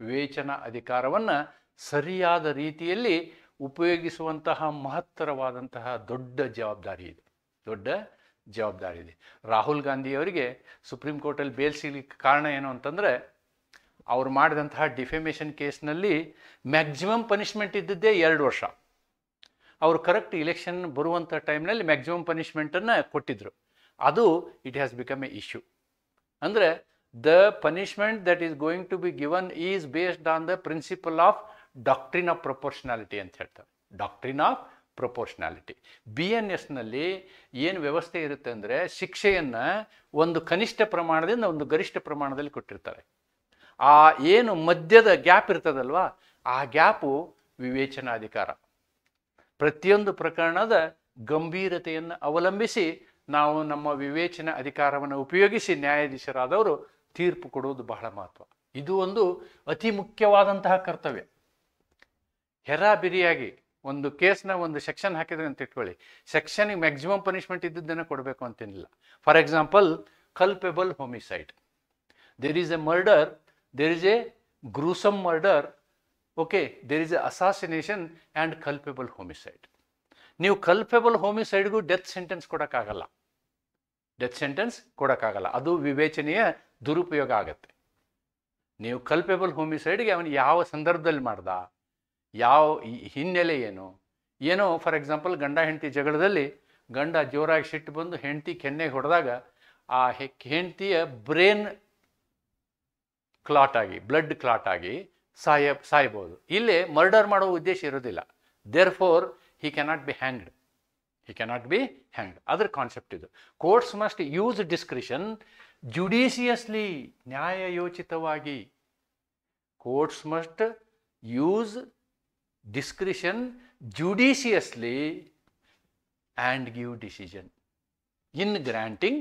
ವಿವೇಚನಾ ಅಧಿಕಾರವನ್ನು ಸರಿಯಾದ ರೀತಿಯಲ್ಲಿ ಉಪಯೋಗಿಸುವಂತಹ ಮಹತ್ತರವಾದಂತಹ ದೊಡ್ಡ ಜವಾಬ್ದಾರಿ ಇದೆ. ರಾಹುಲ್ ಗಾಂಧಿಯವರಿಗೆ ಸುಪ್ರೀಂ ಕೋರ್ಟಲ್ಲಿ ಬೇಲ್ ಸಿಗಲಿಕ್ಕೆ ಕಾರಣ ಏನು ಅಂತಂದರೆ, ಅವರು ಮಾಡಿದಂತಹ ಡಿಫೆಮೇಷನ್ ಕೇಸ್ನಲ್ಲಿ ಮ್ಯಾಕ್ಸಿಮಮ್ ಪನಿಷ್ಮೆಂಟ್ ಇದ್ದಿದ್ದೇ 2 ವರ್ಷ. ಅವರು ಕರೆಕ್ಟ್ ಇಲೆಕ್ಷನ್ ಬರುವಂಥ ಟೈಮ್ನಲ್ಲಿ ಮ್ಯಾಕ್ಸಿಮಮ್ ಪನಿಷ್ಮೆಂಟನ್ನು ಕೊಟ್ಟಿದ್ದರು. ಅದು it has become A issue. ಅಂದರೆ the punishment that is going to be given is based on the principle of doctrine of proportionality ಅಂತ ಹೇಳ್ತಾರೆ. Doctrine of proportionality. BNS ನಲ್ಲಿ ಏನು ವ್ಯವಸ್ಥೆ ಇರುತ್ತೆ ಅಂದರೆ, ಶಿಕ್ಷೆಯನ್ನು ಒಂದು ಕನಿಷ್ಠ ಪ್ರಮಾಣದಿಂದ ಒಂದು ಗರಿಷ್ಠ ಪ್ರಮಾಣದಲ್ಲಿ ಕೊಟ್ಟಿರ್ತಾರೆ. ಆ ಏನು ಮಧ್ಯದ ಗ್ಯಾಪ್ ಇರ್ತದಲ್ವಾ, ಆ ಗ್ಯಾಪು ವಿವೇಚನಾಧಿಕಾರ. ಪ್ರತಿಯೊಂದು ಪ್ರಕರಣದ ಗಂಭೀರತೆಯನ್ನು ಅವಲಂಬಿಸಿ ನಾವು ನಮ್ಮ ವಿವೇಚನಾ ಅಧಿಕಾರವನ್ನು ಉಪಯೋಗಿಸಿ ನ್ಯಾಯಾಧೀಶರಾದವರು ತೀರ್ಪು ಕೊಡುವುದು ಬಹಳ ಮಹತ್ವ. ಇದು ಒಂದು ಅತಿ ಮುಖ್ಯವಾದಂತಹ ಕರ್ತವ್ಯ. ಹೆರಾಬಿರಿಯಾಗಿ ಒಂದು ಕೇಸ್ನ ಒಂದು ಸೆಕ್ಷನ್ ಹಾಕಿದ್ರೆ ಅಂತ ಇಟ್ಕೊಳ್ಳಿ, ಸೆಕ್ಷನ್ಗೆ ಮ್ಯಾಕ್ಸಿಮಮ್ ಪನಿಷ್ಮೆಂಟ್ ಇದ್ದದ್ದನ್ನು ಕೊಡಬೇಕು ಅಂತೇನಿಲ್ಲ. For example, culpable homicide. There is a murder, there is a gruesome murder, okay, there is a assassination and culpable homicide. ನೀವು ಕಲ್ಪೆಬಲ್ ಹೋಮಿಸೈಡ್ಗೂ ಡೆತ್ ಸೆಂಟೆನ್ಸ್ ಕೊಡೋಕ್ಕಾಗಲ್ಲ. ಅದು ವಿವೇಚನೆಯ ದುರುಪಯೋಗ ಆಗತ್ತೆ. ನೀವು ಕಲ್ಪೆಬಲ್ ಹೋಮಿಸೈಡ್ಗೆ ಅವನು ಯಾವ ಸಂದರ್ಭದಲ್ಲಿ ಮಾಡ್ದ, ಯಾವ ಹಿನ್ನೆಲೆ ಏನೋ ಫಾರ್ ಎಕ್ಸಾಂಪಲ್, ಗಂಡ ಹೆಂಡತಿ ಜಗಳದಲ್ಲಿ ಗಂಡ ಜೋರಾಗಿ ಸಿಟ್ಟು ಬಂದು ಹೆಂಡತಿ ಕೆನ್ನೆಗೆ ಹೊಡೆದಾಗ ಆ ಹೆಂಡತಿಯ ಬ್ರೇನ್ ಕ್ಲಾಟ್ ಆಗಿ, ಬ್ಲಡ್ ಕ್ಲಾಟ್ ಆಗಿ ಸಾಯ್ಬೋದು. ಇಲ್ಲೇ ಮರ್ಡರ್ ಮಾಡೋ ಉದ್ದೇಶ ಇರೋದಿಲ್ಲ. Therefore he cannot be hanged. ಅದರ ಕಾನ್ಸೆಪ್ಟ್ ಇದು. Courts must use discretion judiciously, ನ್ಯಾಯಯೋಚಿತವಾಗಿ. Courts must use discretion judiciously and give decision in granting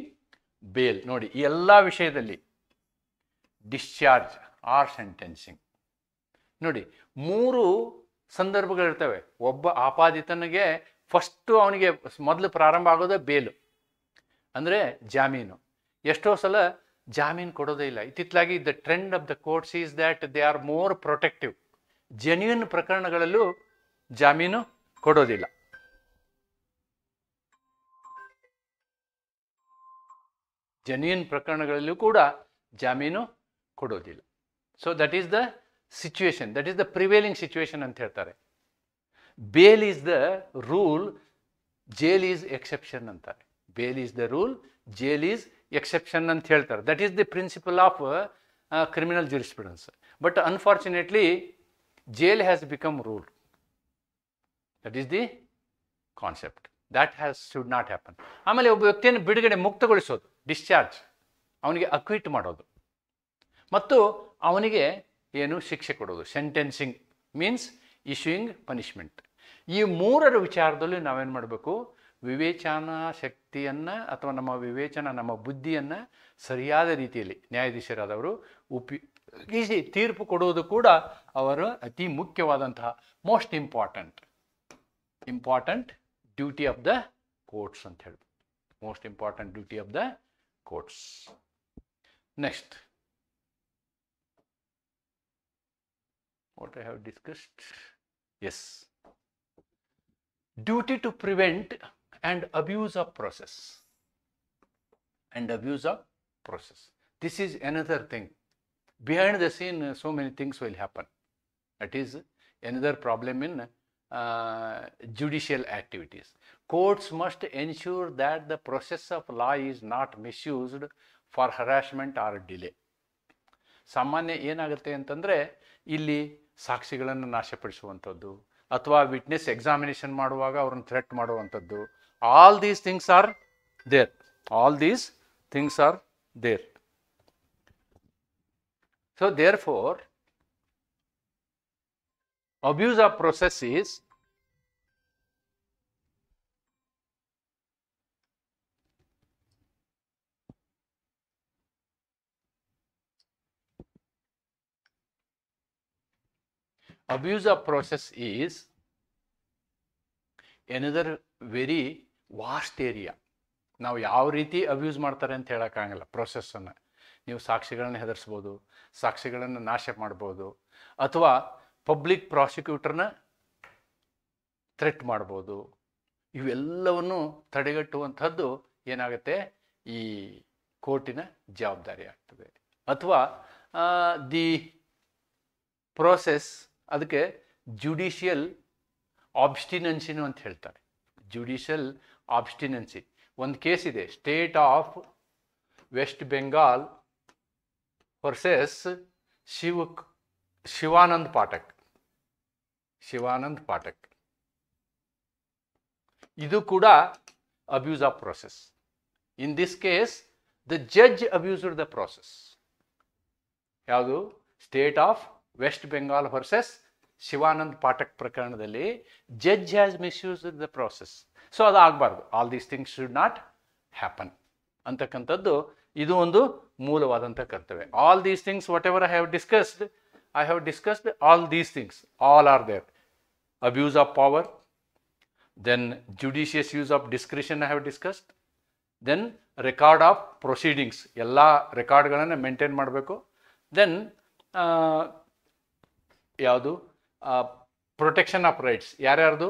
bail. ನೋಡಿ, ಈ ಎಲ್ಲ ವಿಷಯದಲ್ಲಿ ಡಿಸ್ಚಾರ್ಜ್ ಆರ್ ಸೆಂಟೆನ್ಸಿಂಗ್ ನೋಡಿ 3 ಸಂದರ್ಭಗಳಿರ್ತವೆ. ಒಬ್ಬ ಆಪಾದಿತನಿಗೆ ಫಸ್ಟು ಅವನಿಗೆ ಮೊದಲು ಪ್ರಾರಂಭ ಆಗೋದೇ ಬೇಲು, ಅಂದರೆ ಜಾಮೀನು. ಎಷ್ಟೋ ಸಲ ಜಾಮೀನು ಕೊಡೋದೇ ಇಲ್ಲ. ಇತ್ತಿತ್ತಲಾಗಿ the trend of the courts is that they are more protective. Genuine ಪ್ರಕರಣಗಳಲ್ಲೂ ಜಾಮೀನು ಕೊಡೋದಿಲ್ಲ. ಜೆನ್ಯೂನ್ ಪ್ರಕರಣಗಳಲ್ಲೂ ಕೂಡ ಜಾಮೀನು ಕೊಡೋದಿಲ್ಲ. So that is the situation, that is the prevailing situation ಅಂತ ಹೇಳ್ತಾರೆ. Bail is the rule, jail is exception ಅಂತಾರೆ. Bail is the rule, jail is exception ಅಂತ ಹೇಳ್ತಾರೆ. That is the principle of criminal jurisprudence. But unfortunately jail has become rule. That is the concept. That should not happen. ಆಮೇಲೆ ಒಬ್ಬ ವ್ಯಕ್ತಿಯನ್ನು ಬಿಡುಗಡೆ, ಮುಕ್ತಗೊಳಿಸೋದು, discharge, ಅವನಿಗೆ acquit ಮಾಡೋದು, ಮತ್ತು ಅವನಿಗೆ ಏನು ಶಿಕ್ಷೆ ಕೊಡೋದು, ಸೆಂಟೆನ್ಸಿಂಗ್ ಮೀನ್ಸ್ ಇಶ್ಯೂಯಿಂಗ್ ಪನಿಷ್ಮೆಂಟ್. ಈ 3ರ ವಿಚಾರದಲ್ಲಿ ನಾವೇನು ಮಾಡಬೇಕು, ವಿವೇಚನಾ ಶಕ್ತಿಯನ್ನು ಅಥವಾ ನಮ್ಮ ಬುದ್ಧಿಯನ್ನು ಸರಿಯಾದ ರೀತಿಯಲ್ಲಿ ನ್ಯಾಯಾಧೀಶರಾದವರು ಉಪಯೋಗಿಸಿ ತೀರ್ಪು ಕೊಡುವುದು ಕೂಡ ಅವರ ಅತಿ ಮುಖ್ಯವಾದಂತಹ most important duty of the courts ಅಂತ ಹೇಳ್ಬೋದು. Most important duty of the courts. Next, what I have discussed. Yes, duty to prevent and abuse of process. This is another thing. Behind the scene, so many things will happen. That is another problem in judicial activities. Courts must ensure that the process of law is not misused for harassment or delay. ಸಾಮಾನ್ಯ ಏನಾಗುತ್ತೆ ಅಂತಂದರೆ, ಇಲ್ಲಿ ಸಾಕ್ಷಿಗಳನ್ನು ನಾಶಪಡಿಸುವಂಥದ್ದು, ಅಥವಾ witness examination ಮಾಡುವಾಗ ಅವ್ರನ್ನ threat ಮಾಡುವಂಥದ್ದು, All these things are there. All these things are there. So therefore, abuse of process is another very vast area. ನಾವು ಯಾವ ರೀತಿ ಅಬ್ಯೂಸ್ ಮಾಡ್ತಾರೆ ಅಂತ ಹೇಳೋಕ್ಕಾಗಲ್ಲ ಪ್ರೊಸೆಸ್ಸನ್ನು. ನೀವು ಸಾಕ್ಷಿಗಳನ್ನು ಹೆದರಿಸ್ಬೋದು, ಸಾಕ್ಷಿಗಳನ್ನು ನಾಶ ಮಾಡ್ಬೋದು, ಅಥವಾ ಪಬ್ಲಿಕ್ ಪ್ರಾಸಿಕ್ಯೂಟರ್ನ ಥ್ರೆಟ್ ಮಾಡ್ಬೋದು. ಇವೆಲ್ಲವನ್ನು ತಡೆಗಟ್ಟುವಂಥದ್ದು ಏನಾಗುತ್ತೆ, ಈ ಕೋರ್ಟಿನ ಜವಾಬ್ದಾರಿ ಆಗ್ತದೆ. ಅಥವಾ ದಿ ಪ್ರೋಸೆಸ್, ಅದಕ್ಕೆ ಜುಡಿಷಿಯಲ್ ಆಬ್ಸ್ಟಿನೆನ್ಸಿನು ಅಂತ ಹೇಳ್ತಾರೆ. Judicial abstinence. ಒಂದು ಕೇಸ್ ಇದೆ, state of West Bengal versus Shivanand Pathak. ಇದು ಕೂಡ abuse of process. In this case the judge abused the process. ಯಾವುದು? State of West Bengal versus Shivanand Pathak ಪ್ರಕರಣದಲ್ಲಿ judge has misused the process. So ಅದು ಆಗಬಾರ್ದು. All these things should not happen ಅಂತಕ್ಕಂಥದ್ದು ಇದು ಒಂದು ಮೂಲವಾದಂಥ ಕರ್ತವ್ಯ. All these things whatever I have discussed all these things all are there. Abuse of power, then judicious use of discretion I have discussed, then record of proceedings, ಎಲ್ಲ ರೆಕಾರ್ಡ್ಗಳನ್ನು maintain ಮಾಡಬೇಕು. Then ಯಾವುದು? Protection of rights, ಯಾರ್ಯಾರ್ದು?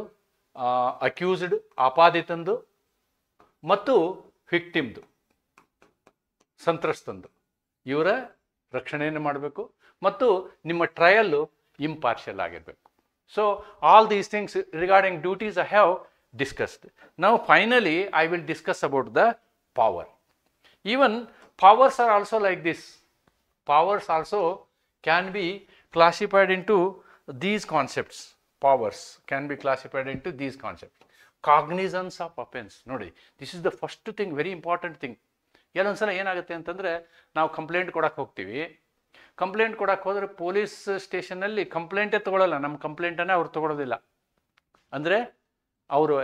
Accused, ಆಪಾದಿತಂದು ಮತ್ತು ವಿಕ್ಟಿಮ್ದು, ಸಂತ್ರಸ್ತಂದು, ಇವರ ರಕ್ಷಣೆಯನ್ನು ಮಾಡಬೇಕು. ಮತ್ತು ನಿಮ್ಮ ಟ್ರಯಲ್ಲು ಇಂಪಾರ್ಷಿಯಲ್ ಆಗಿರಬೇಕು. So all these things regarding duties I have discussed. Now finally I will discuss about the power. Even powers are also like this. Powers also can be classified into these concepts. Powers can be classified into these concepts. Cognizance of offense. Nodi, this is the first thing, very important thing. ಕೆಲವೊಂದ್ಸಲ ಏನಾಗುತ್ತೆ ಅಂತಂದರೆ, ನಾವು complaint ಕೊಡಕ್ಕೆ ಹೋಗ್ತೀವಿ. Complaint ಕೊಡಕ್ಕೆ ಹೋದರೆ police ಸ್ಟೇಷನ್ನಲ್ಲಿ ಕಂಪ್ಲೇಂಟೇ ತೊಗೊಳ್ಳಲ್ಲ. ನಮ್ಮ ಕಂಪ್ಲೇಂಟನ್ನೇ ಅವ್ರು ತೊಗೊಳೋದಿಲ್ಲ. ಅಂದರೆ ಅವರು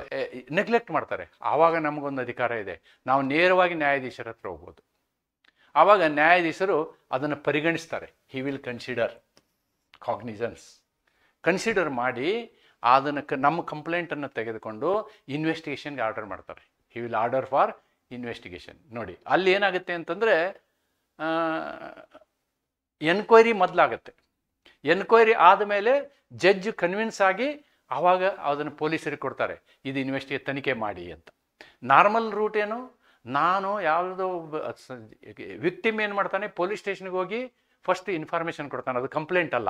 ನೆಗ್ಲೆಕ್ಟ್ ಮಾಡ್ತಾರೆ. ಆವಾಗ ನಮಗೊಂದು ಅಧಿಕಾರ ಇದೆ, ನಾವು ನೇರವಾಗಿ ನ್ಯಾಯಾಧೀಶರ ಹತ್ರ ಹೋಗ್ಬೋದು. ಆವಾಗ ನ್ಯಾಯಾಧೀಶರು ಅದನ್ನು ಪರಿಗಣಿಸ್ತಾರೆ. He will consider cognisance, consider ಮಾಡಿ ಅದನ್ನು ನಮ್ಮ ಕಂಪ್ಲೇಂಟನ್ನು ತೆಗೆದುಕೊಂಡು ಇನ್ವೆಸ್ಟಿಗೇಷನ್ಗೆ ಆರ್ಡರ್ ಮಾಡ್ತಾರೆ. He will order for investigation. ನೋಡಿ, ಅಲ್ಲಿ ಏನಾಗುತ್ತೆ ಅಂತಂದರೆ, ಎನ್ಕ್ವೈರಿ ಮೊದಲಾಗುತ್ತೆ. ಎನ್ಕ್ವೈರಿ ಆದಮೇಲೆ ಜಡ್ಜ್ ಕನ್ವಿನ್ಸ್ ಆಗಿ ಆವಾಗ ಅದನ್ನು ಪೊಲೀಸರಿಗೆ ಕೊಡ್ತಾರೆ, ಇದು ತನಿಖೆ ಮಾಡಿ ಅಂತ. ನಾರ್ಮಲ್ ರೂಟ್ ಏನು, ನಾನು ಯಾವುದೋ ವಿಕ್ಟಿಮ್ ಏನು ಮಾಡ್ತಾನೆ, ಪೊಲೀಸ್ ಸ್ಟೇಷನ್ಗೆ ಹೋಗಿ ಫಸ್ಟ್ ಇನ್ಫಾರ್ಮೇಷನ್ ಕೊಡ್ತಾನೆ. ಅದು ಕಂಪ್ಲೇಂಟ್ ಅಲ್ಲ,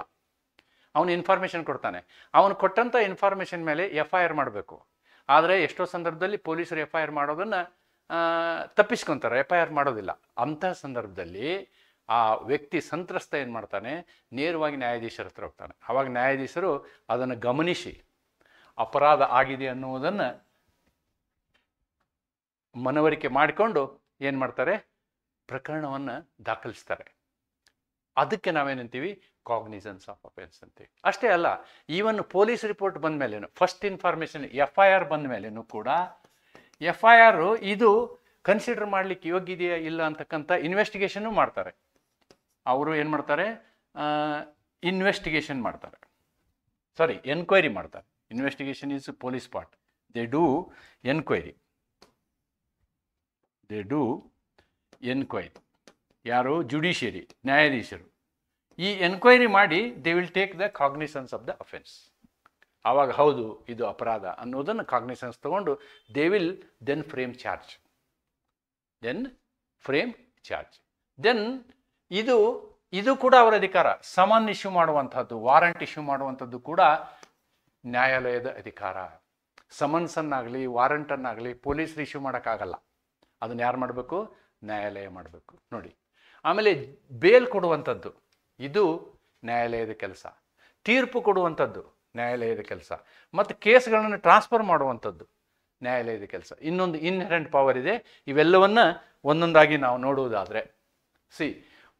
ಅವನು ಇನ್ಫಾರ್ಮೇಷನ್ ಕೊಡ್ತಾನೆ. ಅವನು ಕೊಟ್ಟಂಥ ಇನ್ಫಾರ್ಮೇಷನ್ ಮೇಲೆ FIR ಮಾಡಬೇಕು. ಆದರೆ ಎಷ್ಟೋ ಸಂದರ್ಭದಲ್ಲಿ ಪೊಲೀಸರು FIR ಮಾಡೋದನ್ನು ತಪ್ಪಿಸ್ಕೊತಾರೆ, FIR ಮಾಡೋದಿಲ್ಲ. ಅಂಥ ಸಂದರ್ಭದಲ್ಲಿ ಆ ವ್ಯಕ್ತಿ ಸಂತ್ರಸ್ತ ಏನು ಮಾಡ್ತಾನೆ, ನೇರವಾಗಿ ನ್ಯಾಯಾಧೀಶರ ಹತ್ರ ಹೋಗ್ತಾನೆ. ಆವಾಗ ನ್ಯಾಯಾಧೀಶರು ಅದನ್ನು ಗಮನಿಸಿ ಅಪರಾಧ ಆಗಿದೆ ಅನ್ನುವುದನ್ನು ಮನವರಿಕೆ ಮಾಡಿಕೊಂಡು ಏನು ಮಾಡ್ತಾರೆ, ಪ್ರಕರಣವನ್ನು ದಾಖಲಿಸ್ತಾರೆ. ಅದಕ್ಕೆ ನಾವೇನಂತೀವಿ, ಕಾಗ್ನಿಸನ್ಸ್ ಆಫ್ ಅಫೆನ್ಸ್ ಅಂತೀವಿ. ಅಷ್ಟೇ ಅಲ್ಲ, ಈವನ್ ಪೊಲೀಸ್ ರಿಪೋರ್ಟ್ ಬಂದ ಮೇಲೇನು, ಫಸ್ಟ್ ಇನ್ಫಾರ್ಮೇಷನ್ FIR ಬಂದ ಮೇಲೇನು ಕೂಡ FIR ಇದು ಕನ್ಸಿಡರ್ ಮಾಡಲಿಕ್ಕೆ ಯೋಗ್ಯ ಇದೆಯಾ ಇಲ್ಲ ಅಂತಕ್ಕಂಥ ಇನ್ವೆಸ್ಟಿಗೇಷನ್ನು ಮಾಡ್ತಾರೆ. ಅವರು ಏನು ಮಾಡ್ತಾರೆ, ಇನ್ವೆಸ್ಟಿಗೇಷನ್ ಮಾಡ್ತಾರೆ, ಎನ್ಕ್ವೈರಿ ಮಾಡ್ತಾರೆ. Investigation is police part. They do enquiry. ಯಾರು? ಜುಡಿಷಿಯರಿ, ನ್ಯಾಯಾಧೀಶರು. ಈ ಎನ್ಕ್ವೈರಿ ಮಾಡಿ they will take the cognisance of the offence. ಆವಾಗ ಹೌದು ಇದು ಅಪರಾಧ ಅನ್ನೋದನ್ನು ಕಾಗ್ನಿಸನ್ಸ್ ತಗೊಂಡು they will then frame charge. Then ಇದು ಕೂಡ ಅವರ ಅಧಿಕಾರ. ಸಮನ್ ಇಶ್ಯೂ ಮಾಡುವಂಥದ್ದು, ವಾರಂಟ್ ಇಶ್ಯೂ ಮಾಡುವಂಥದ್ದು ಕೂಡ ನ್ಯಾಯಾಲಯದ ಅಧಿಕಾರ. ಸಮನ್ಸನ್ನಾಗಲಿ ವಾರಂಟನ್ನಾಗಲಿ ಪೊಲೀಸರು ಇಶ್ಯೂ ಮಾಡೋಕ್ಕಾಗಲ್ಲ. ಅದನ್ನು ಯಾರು ಮಾಡಬೇಕು? ನ್ಯಾಯಾಲಯ ಮಾಡಬೇಕು. ನೋಡಿ, ಆಮೇಲೆ ಬೇಲ್ ಕೊಡುವಂಥದ್ದು ಇದು ನ್ಯಾಯಾಲಯದ ಕೆಲಸ. ತೀರ್ಪು ಕೊಡುವಂಥದ್ದು ನ್ಯಾಯಾಲಯದ ಕೆಲಸ. ಮತ್ತು ಕೇಸ್ಗಳನ್ನು ಟ್ರಾನ್ಸ್ಫರ್ ಮಾಡುವಂಥದ್ದು ನ್ಯಾಯಾಲಯದ ಕೆಲಸ. ಇನ್ನೊಂದು ಇನ್ಹೆರೆಂಟ್ ಪವರ್ ಇದೆ. ಇವೆಲ್ಲವನ್ನ ಒಂದೊಂದಾಗಿ ನಾವು ನೋಡುವುದಾದರೆ, see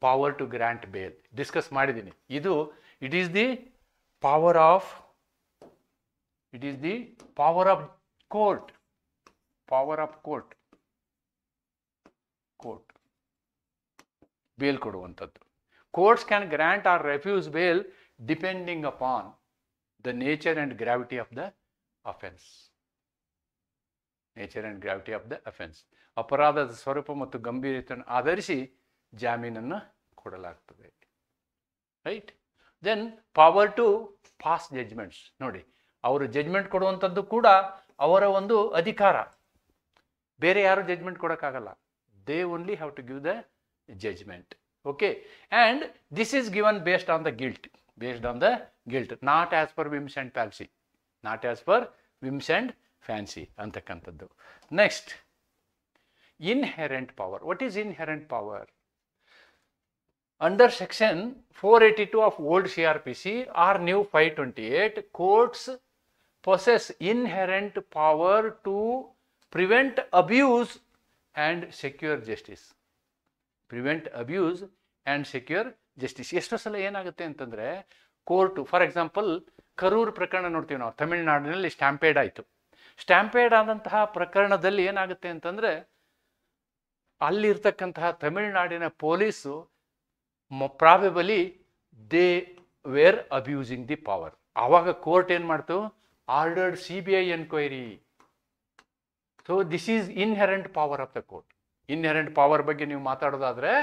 power to grant bail discuss ಮಾಡಿದ್ದೀನಿ. ಇದು it is the power of court. Power of court bail ಕೊಡುವಂಥದ್ದು. Courts can grant or refuse bail depending upon the nature and gravity of the offence. ಅಪರಾಧದ ಸ್ವರೂಪ ಮತ್ತು ಗಂಭೀರತೆಯನ್ನು ಆಧರಿಸಿ ಜಾಮೀನನ್ನು ಕೊಡಲಾಗ್ತದೆ. Right. Then power to pass judgments. ನೋಡಿ, ಅವರು ಜಡ್ಜ್ಮೆಂಟ್ ಕೊಡುವಂಥದ್ದು ಕೂಡ ಅವರ ಒಂದು ಅಧಿಕಾರ. ಬೇರೆ ಯಾರು ಜಡ್ಜ್ಮೆಂಟ್ ಕೊಡೋಕ್ಕಾಗಲ್ಲ. They only have to give the judgment. Okay. And this is given based on the guilt, not as per whims and fancy ಅಂತಕ್ಕಂಥದ್ದು. Next, inherent power. What is inherent power? Under section 482 of old CRPC or new 528, courts possess inherent power to prevent abuse and secure justice. ಎಷ್ಟೋ ಸಲ ಏನಾಗುತ್ತೆ ಅಂತಂದರೆ, court for example Karur ಪ್ರಕರಣ ನೋಡ್ತೀವಿ ನಾವು. ತಮಿಳುನಾಡಿನಲ್ಲಿ stampede ಆಯಿತು. ಸ್ಟ್ಯಾಂಪೇಡ್ ಆದಂತಹ ಪ್ರಕರಣದಲ್ಲಿ ಏನಾಗುತ್ತೆ ಅಂತಂದರೆ, ಅಲ್ಲಿರ್ತಕ್ಕಂತಹ ತಮಿಳುನಾಡಿನ police probably they were abusing the power. ಆವಾಗ ಕೋರ್ಟ್ ಏನು ಮಾಡ್ತು? Ordered CBI enquiry. So this is inherent power of the court. Inherent power ಬಗ್ಗೆ ನೀವು ಮಾತಾಡೋದಾದರೆ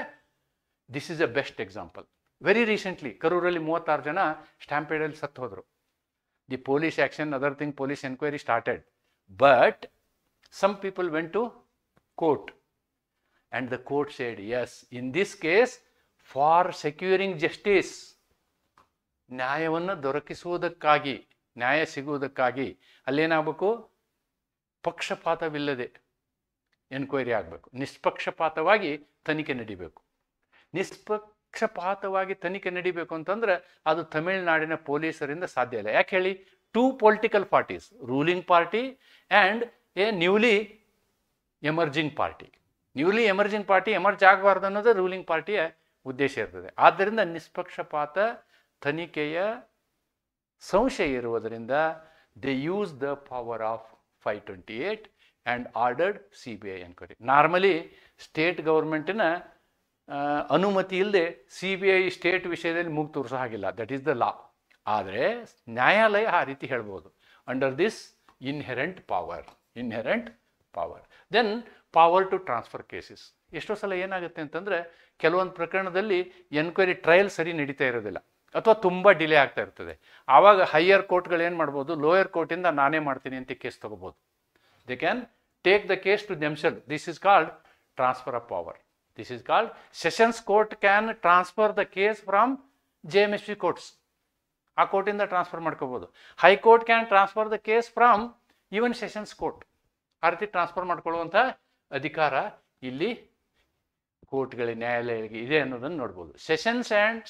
this is a best example. Very recently ಕರೂರಲ್ಲಿ 36 ಜನ ಸ್ಟ್ಯಾಂಪೇಡಲ್ಲಿ ಸತ್ತು ಹೋದರು. The police action, other thing, police enquiry started, but some people went to court and the court said yes, in this case for securing justice, ನ್ಯಾಯವನ್ನು ದೊರಕಿಸುವುದಕ್ಕಾಗಿ, ನ್ಯಾಯ ಸಿಗುವುದಕ್ಕಾಗಿ ಅಲ್ಲೇನಾಗಬೇಕು? ಪಕ್ಷಪಾತವಿಲ್ಲದೆ enquiry ಆಗಬೇಕು. ನಿಷ್ಪಕ್ಷಪಾತವಾಗಿ ತನಿಖೆ ನಡಿಬೇಕು. ನಿಷ್ಪಕ್ಷಪಾತವಾಗಿ ತನಿಖೆ ನಡಿಬೇಕು ಅಂತಂದ್ರೆ ಅದು ತಮಿಳುನಾಡಿನ ಪೊಲೀಸರಿಂದ ಸಾಧ್ಯ ಇಲ್ಲ. ಯಾಕೆ ಹೇಳಿ? 2 political parties, ruling party and A newly emerging party. Emerge ಆಗಬಾರ್ದು ಅನ್ನೋದು ರೂಲಿಂಗ್ ಪಾರ್ಟಿಯ ಉದ್ದೇಶ ಇರ್ತದೆ. ಆದ್ದರಿಂದ ನಿಷ್ಪಕ್ಷಪಾತ ತನಿಖೆಯ ಸಂಶಯ ಇರುವುದರಿಂದ they use the power of 528 and ordered CBI enquiry. Normally state ಗೌರ್ಮೆಂಟಿನ ಅನುಮತಿ ಇಲ್ಲದೆ CBI ಸ್ಟೇಟ್ ವಿಷಯದಲ್ಲಿ ಮೂಗು ತೋರಿಸೋ ಹಾಗಿಲ್ಲ. That is the law. ಆದರೆ ನ್ಯಾಯಾಲಯ ಆ ರೀತಿ ಹೇಳ್ಬೋದು, under this inherent power. Then power to transfer cases. ಎಷ್ಟೋ ಸಲ ಏನಾಗುತ್ತೆ ಅಂತಂದರೆ, ಕೆಲವೊಂದು ಪ್ರಕರಣದಲ್ಲಿ ಎನ್ಕ್ವೈರಿ ಟ್ರಯಲ್ ಸರಿ ನಡೀತಾ ಇರೋದಿಲ್ಲ ಅಥವಾ ತುಂಬ ಡಿಲೇ ಆಗ್ತಾ ಇರ್ತದೆ. ಆವಾಗ ಹೈಯರ್ ಕೋರ್ಟ್ಗಳು ಏನು ಮಾಡ್ಬೋದು? ಲೋಯರ್ ಕೋರ್ಟಿಂದ ನಾನೇ ಮಾಡ್ತೀನಿ ಅಂತ ಕೇಸ್ ತೊಗೋಬೋದು. They can take the case to themselves. This is called transfer of power. Sessions court can transfer the case from JMSP courts. ಆ ಕೋರ್ಟಿಂದ ಟ್ರಾನ್ಸ್ಫರ್ ಮಾಡ್ಕೋಬೋದು. High court can transfer the case from even sessions court. ಆ ರೀತಿ transfer ಮಾಡ್ಕೊಳ್ಳುವಂಥ ಅಧಿಕಾರ ಇಲ್ಲಿ ಕೋರ್ಟ್ಗಳಿಗೆ, ನ್ಯಾಯಾಲಯಗಳಿಗೆ ಇದೆ ಅನ್ನೋದನ್ನು ನೋಡ್ಬೋದು.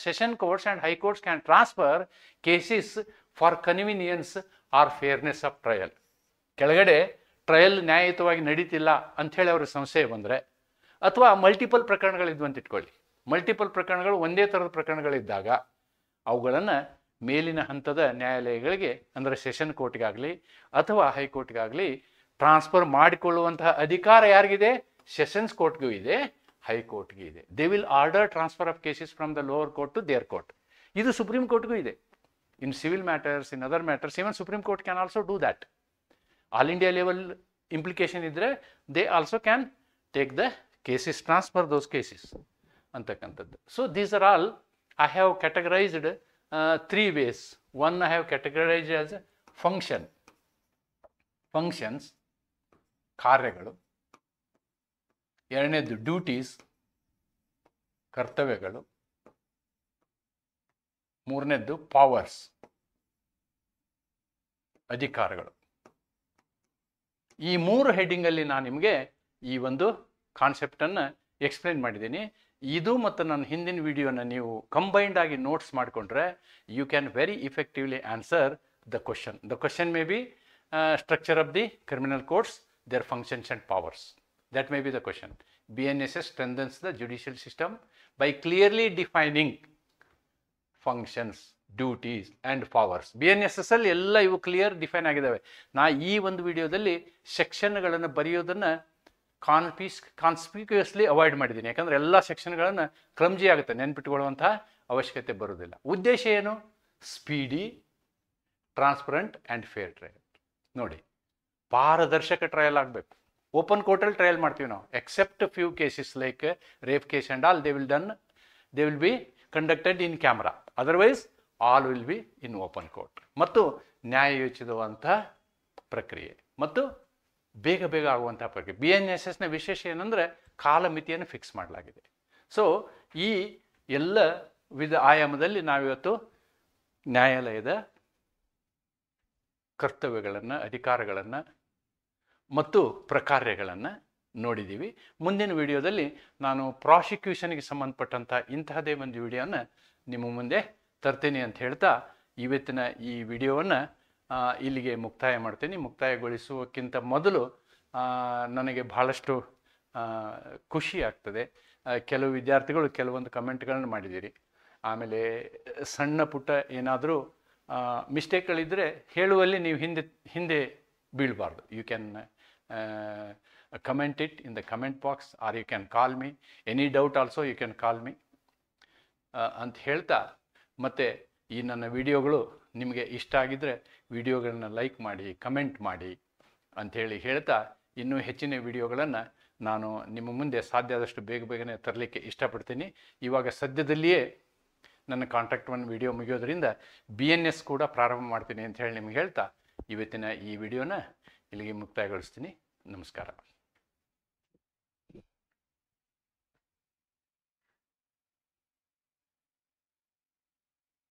Session courts and high courts can transfer cases for convenience or fairness of trial. ಕೆಳಗಡೆ ಟ್ರಯಲ್ ನ್ಯಾಯಯುತವಾಗಿ ನಡೀತಿಲ್ಲ ಅಂಥೇಳಿ ಅವ್ರಿಗೆ ಸಂಶಯ ಬಂದರೆ, ಅಥವಾ ಮಲ್ಟಿಪಲ್ ಪ್ರಕರಣಗಳಿದ್ವು ಅಂತ ಇಟ್ಕೊಳ್ಳಿ. ಮಲ್ಟಿಪಲ್ ಪ್ರಕರಣಗಳು, ಒಂದೇ ಥರದ ಪ್ರಕರಣಗಳಿದ್ದಾಗ ಅವುಗಳನ್ನು ಮೇಲಿನ ಹಂತದ ನ್ಯಾಯಾಲಯಗಳಿಗೆ, ಅಂದರೆ ಸೆಷನ್ ಕೋರ್ಟ್ಗಾಗಲಿ ಅಥವಾ ಹೈಕೋರ್ಟ್ಗಾಗಲಿ ಟ್ರಾನ್ಸ್ಫರ್ ಮಾಡಿಕೊಳ್ಳುವಂತಹ ಅಧಿಕಾರ ಯಾರಿಗಿದೆ? ಸೆಷನ್ಸ್ ಕೋರ್ಟ್ಗೂ ಇದೆ, ಹೈಕೋರ್ಟ್ಗೆ ಇದೆ. They will order transfer of cases from the lower court to their court. ಇದು ಸುಪ್ರೀಂ ಕೋರ್ಟ್ಗೂ ಇದೆ. In civil matters, in other matters, even supreme court can also do that. All India level implication ಇದ್ದರೆ they also can take the cases, transfer those cases ಅಂತಕ್ಕಂಥದ್ದು. So these are all I have categorized 3 ways. One I have categorized as functions, ಕಾರ್ಯಗಳು. ಎರಡನೇದು duties, ಕರ್ತವ್ಯಗಳು. ಮೂರನೇದ್ದು powers, ಅಧಿಕಾರಗಳು. ಈ 3 ಹೆಡ್ಡಿಂಗಲ್ಲಿ ನಾನು ನಿಮಗೆ ಈ ಒಂದು ಕಾನ್ಸೆಪ್ಟನ್ನು explain ಮಾಡಿದ್ದೀನಿ. ಇದು ಮತ್ತು ನನ್ನ ಹಿಂದಿನ ವಿಡಿಯೋನ ನೀವು ಕಂಬೈನ್ಡ್ ಆಗಿ ನೋಟ್ಸ್ ಮಾಡಿಕೊಂಡ್ರೆ you can very effectively answer the question. The question may be structure of the criminal courts, their functions and powers. That may be the question. BNSS strengthens the judicial system by clearly defining functions, duties and powers. BNSS ಅಲ್ಲಿ ಎಲ್ಲ ಇವು clear define ಆಗಿದ್ದಾವೆ. ನಾ ಈ ಒಂದು ವಿಡಿಯೋದಲ್ಲಿ ಸೆಕ್ಷನ್ಗಳನ್ನು ಬರೆಯೋದನ್ನು ಕಾನ್ಸ್ಪಿಕ್ಯೂಸ್ಲಿ avoid ಮಾಡಿದ್ದೀನಿ. ಯಾಕಂದರೆ ಎಲ್ಲ ಸೆಕ್ಷನ್ಗಳನ್ನು ಕ್ಲಮ್ಜಿ ಆಗುತ್ತೆ, ನೆನ್ಪಿಟ್ಕೊಳ್ಳುವಂತಹ ಅವಶ್ಯಕತೆ ಬರೋದಿಲ್ಲ. ಉದ್ದೇಶ ಏನು? Speedy, transparent and fair trial. ನೋಡಿ, ಪಾರದರ್ಶಕ ಟ್ರಯಲ್ ಆಗಬೇಕು. ಓಪನ್ ಕೋರ್ಟಲ್ಲಿ ಟ್ರಯಲ್ ಮಾಡ್ತೀವಿ ನಾವು, accept few cases like rape case and all they will be conducted in camera. Otherwise all will be in open court. ಮತ್ತು ನ್ಯಾಯಯೋಚಿತವಂಥ ಪ್ರಕ್ರಿಯೆ ಮತ್ತು ಬೇಗ ಬೇಗ ಆಗುವಂಥ ಪ್ರಕ್ರಿಯೆ. BNSSನ ವಿಶೇಷ ಏನಂದರೆ ಕಾಲಮಿತಿಯನ್ನು ಫಿಕ್ಸ್ ಮಾಡಲಾಗಿದೆ. ಸೊ ಈ ಎಲ್ಲ ಆಯಾಮದಲ್ಲಿ ನಾವಿವತ್ತು ನ್ಯಾಯಾಲಯದ ಕರ್ತವ್ಯಗಳನ್ನು, ಅಧಿಕಾರಗಳನ್ನು ಮತ್ತು ಪ್ರಕಾರ್ಯಗಳನ್ನು ನೋಡಿದ್ದೀವಿ. ಮುಂದಿನ ವಿಡಿಯೋದಲ್ಲಿ ನಾನು ಪ್ರಾಸಿಕ್ಯೂಷನ್ಗೆ ಸಂಬಂಧಪಟ್ಟಂಥ ಇಂತಹದೇ ಒಂದು ವಿಡಿಯೋನ ನಿಮ್ಮ ಮುಂದೆ ತರ್ತೀನಿ ಅಂತ ಹೇಳ್ತಾ ಇವತ್ತಿನ ಈ ವಿಡಿಯೋವನ್ನು ಇಲ್ಲಿಗೆ ಮುಕ್ತಾಯ ಮಾಡ್ತೀನಿ. ಮುಕ್ತಾಯಗೊಳಿಸುವಕ್ಕಿಂತ ಮೊದಲು ನನಗೆ ಬಹಳಷ್ಟು ಖುಷಿ ಆಗ್ತದೆ. ಕೆಲವು ವಿದ್ಯಾರ್ಥಿಗಳು ಕೆಲವೊಂದು ಕಮೆಂಟ್ಗಳನ್ನು ಮಾಡಿದ್ದೀರಿ. ಆಮೇಲೆ ಸಣ್ಣ ಪುಟ್ಟ ಏನಾದರೂ ಮಿಸ್ಟೇಕ್ಗಳಿದ್ದರೆ ಹೇಳುವಲ್ಲಿ ನೀವು ಹಿಂದೆ ಬೀಳಬಾರ್ದು. You can comment it in the comment box or you can call me. Any doubt also you can call me. ಅಂತ ಹೇಳ್ತಾ, ಮತ್ತು ಈ ನನ್ನ ವಿಡಿಯೋಗಳು ನಿಮಗೆ ಇಷ್ಟ ಆಗಿದ್ದರೆ ವಿಡಿಯೋಗಳನ್ನ ಲೈಕ್ ಮಾಡಿ, ಕಮೆಂಟ್ ಮಾಡಿ ಅಂಥೇಳಿ ಹೇಳ್ತಾ, ಇನ್ನೂ ಹೆಚ್ಚಿನ ವಿಡಿಯೋಗಳನ್ನು ನಾನು ನಿಮ್ಮ ಮುಂದೆ ಸಾಧ್ಯ ಆದಷ್ಟು ಬೇಗನೆ ತರಲಿಕ್ಕೆ ಇಷ್ಟಪಡ್ತೀನಿ. ಇವಾಗ ಸದ್ಯದಲ್ಲಿಯೇ ನನ್ನ ಕಾಂಟ್ಯಾಕ್ಟ್ ಒನ್ ವಿಡಿಯೋ ಮುಗಿಯೋದ್ರಿಂದ BNS ಕೂಡ ಪ್ರಾರಂಭ ಮಾಡ್ತೀನಿ ಅಂತ ಹೇಳಿ ನಿಮ್ಗೆ ಹೇಳ್ತಾ ಇವತ್ತಿನ ಈ ವಿಡಿಯೋನ ಇಲ್ಲಿಗೆ ಮುಕ್ತಾಯಗೊಳಿಸ್ತೀನಿ. ನಮಸ್ಕಾರ.